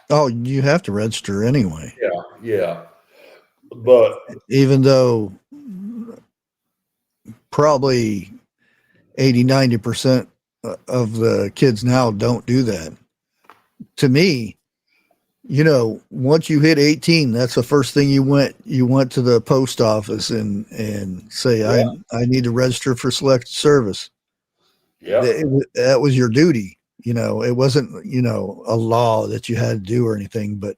Oh, you have to register anyway. Yeah. But even though probably 80-90% of the kids now don't do that. To me, you know, once you hit 18, that's the first thing you went to the post office and say, yeah. I need to register for selected service. Yeah. That was your duty. You know, it wasn't, you know, a law that you had to do or anything, but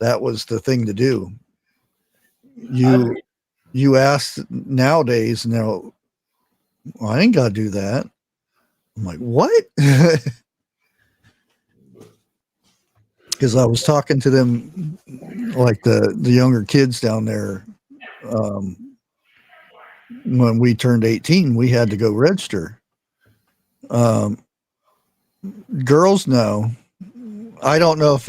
that was the thing to do. You ask nowadays, now, well, I ain't got to do that. I'm like, what? Because I was talking to them, like the younger kids down there. When we turned 18, we had to go register. Girls, no. I don't know if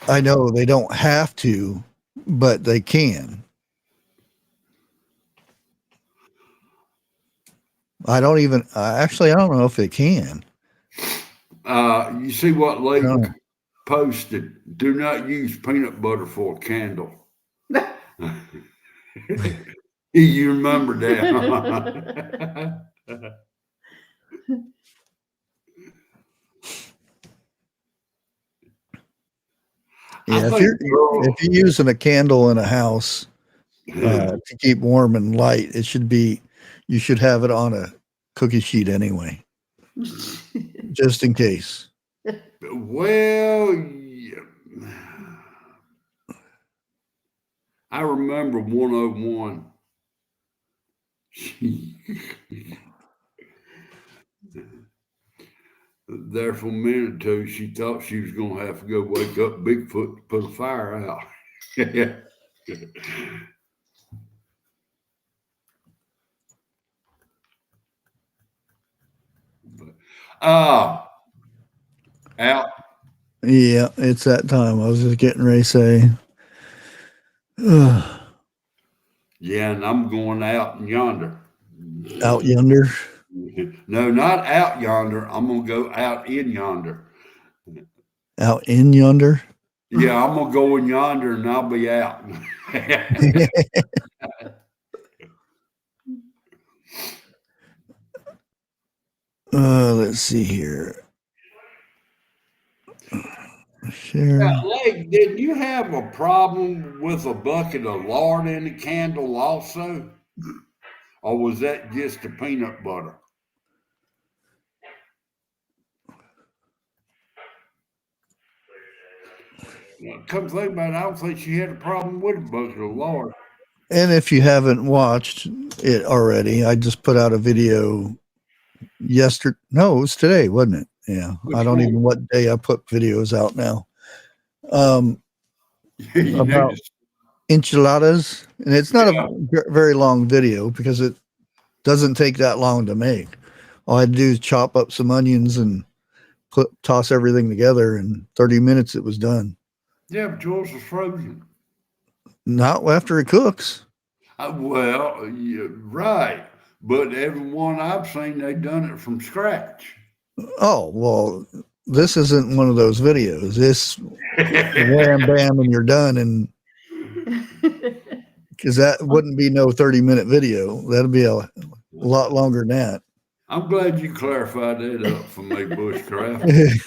I know they don't have to, but they can. I don't know if they can. You see what Lake posted? Do not use peanut butter for a candle. You remember that? Yeah, if you're using a candle in a house to keep warm and light, you should have it on a cookie sheet anyway, just in case. Well, yeah. I remember 101. There for a minute or two, she thought she was going to have to go wake up Bigfoot to put a fire out. Out. Yeah, it's that time. I was just getting ready to say. Yeah, and I'm going out yonder. Out yonder? No, not out yonder. I'm going to go out in yonder. Out in yonder? Yeah, I'm going to go in yonder and I'll be out. Let's see here. Sure. Now, Lake, did you have a problem with a bucket of lard in the candle also? Or was that just the peanut butter? Come think about it, I don't think she had a problem with a bucket of lard. And if you haven't watched it already, I just put out a video yesterday. No, it was today, wasn't it? Yeah. I don't even know what day I put videos out now. About enchiladas. And it's not a very long video because it doesn't take that long to make. All I had to do is chop up some onions and toss everything together. In 30 minutes, it was done. Yeah, but yours was frozen. Not after it cooks. Well, yeah, right. But everyone I've seen, they've done it from scratch. Oh, well, this isn't one of those videos. This wham bam and you're done in Because that wouldn't be no 30-minute video. That'd be a lot longer than that. I'm glad you clarified that up for me, Bushcraft.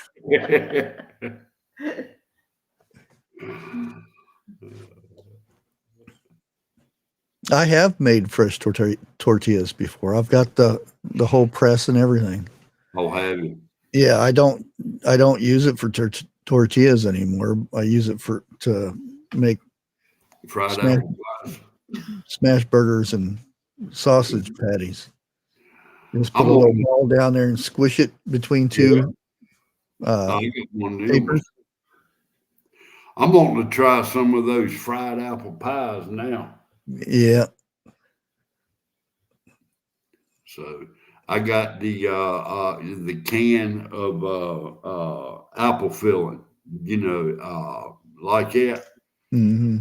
I have made fresh tortillas before. I've got the whole press and everything. Oh, have you? Yeah, I don't use it for tortillas anymore. I use it to make Fried apple pies. smash burgers and sausage patties. Just put a little ball down there and squish it between two papers. I'm wanting to try some of those fried apple pies now. Yeah. So I got the can of apple filling, like that. Mm-hmm.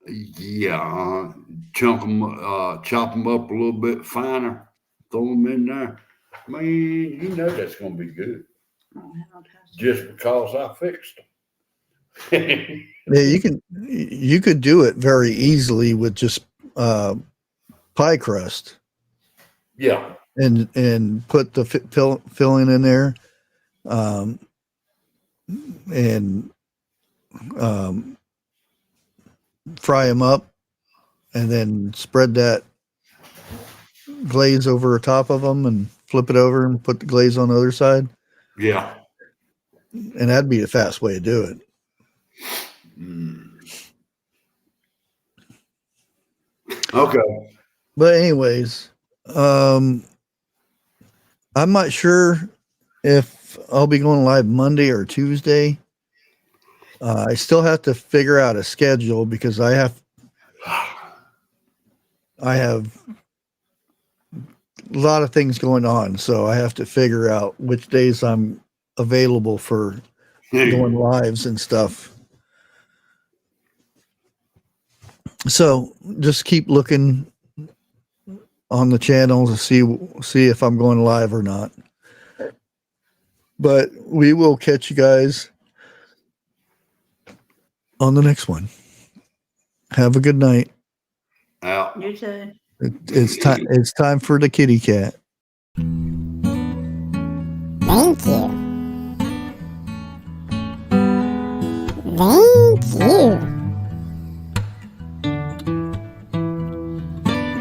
Yeah, chop them up a little bit finer, throw them in there. Man, you know that's gonna be good. Just because I fixed them. Yeah, you could do it very easily with just pie crust. Yeah, and put the filling in there, and fry them up, and then spread that glaze over top of them, and flip it over and put the glaze on the other side. Yeah, and that'd be the fast way to do it. Okay. But anyways, I'm not sure if I'll be going live Monday or Tuesday. I still have to figure out a schedule because I have a lot of things going on, so I have to figure out which days I'm available for going lives and stuff. So just keep looking on the channel to see if I'm going live or not. But we will catch you guys on the next one. Have a good night. Out. You too. It's time for the kitty cat. Thank you. Thank you.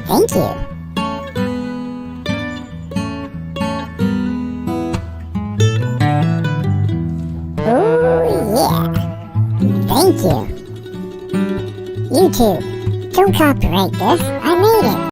Thank you. Oh yeah. Thank you. You too. Don't copyright this. I made it.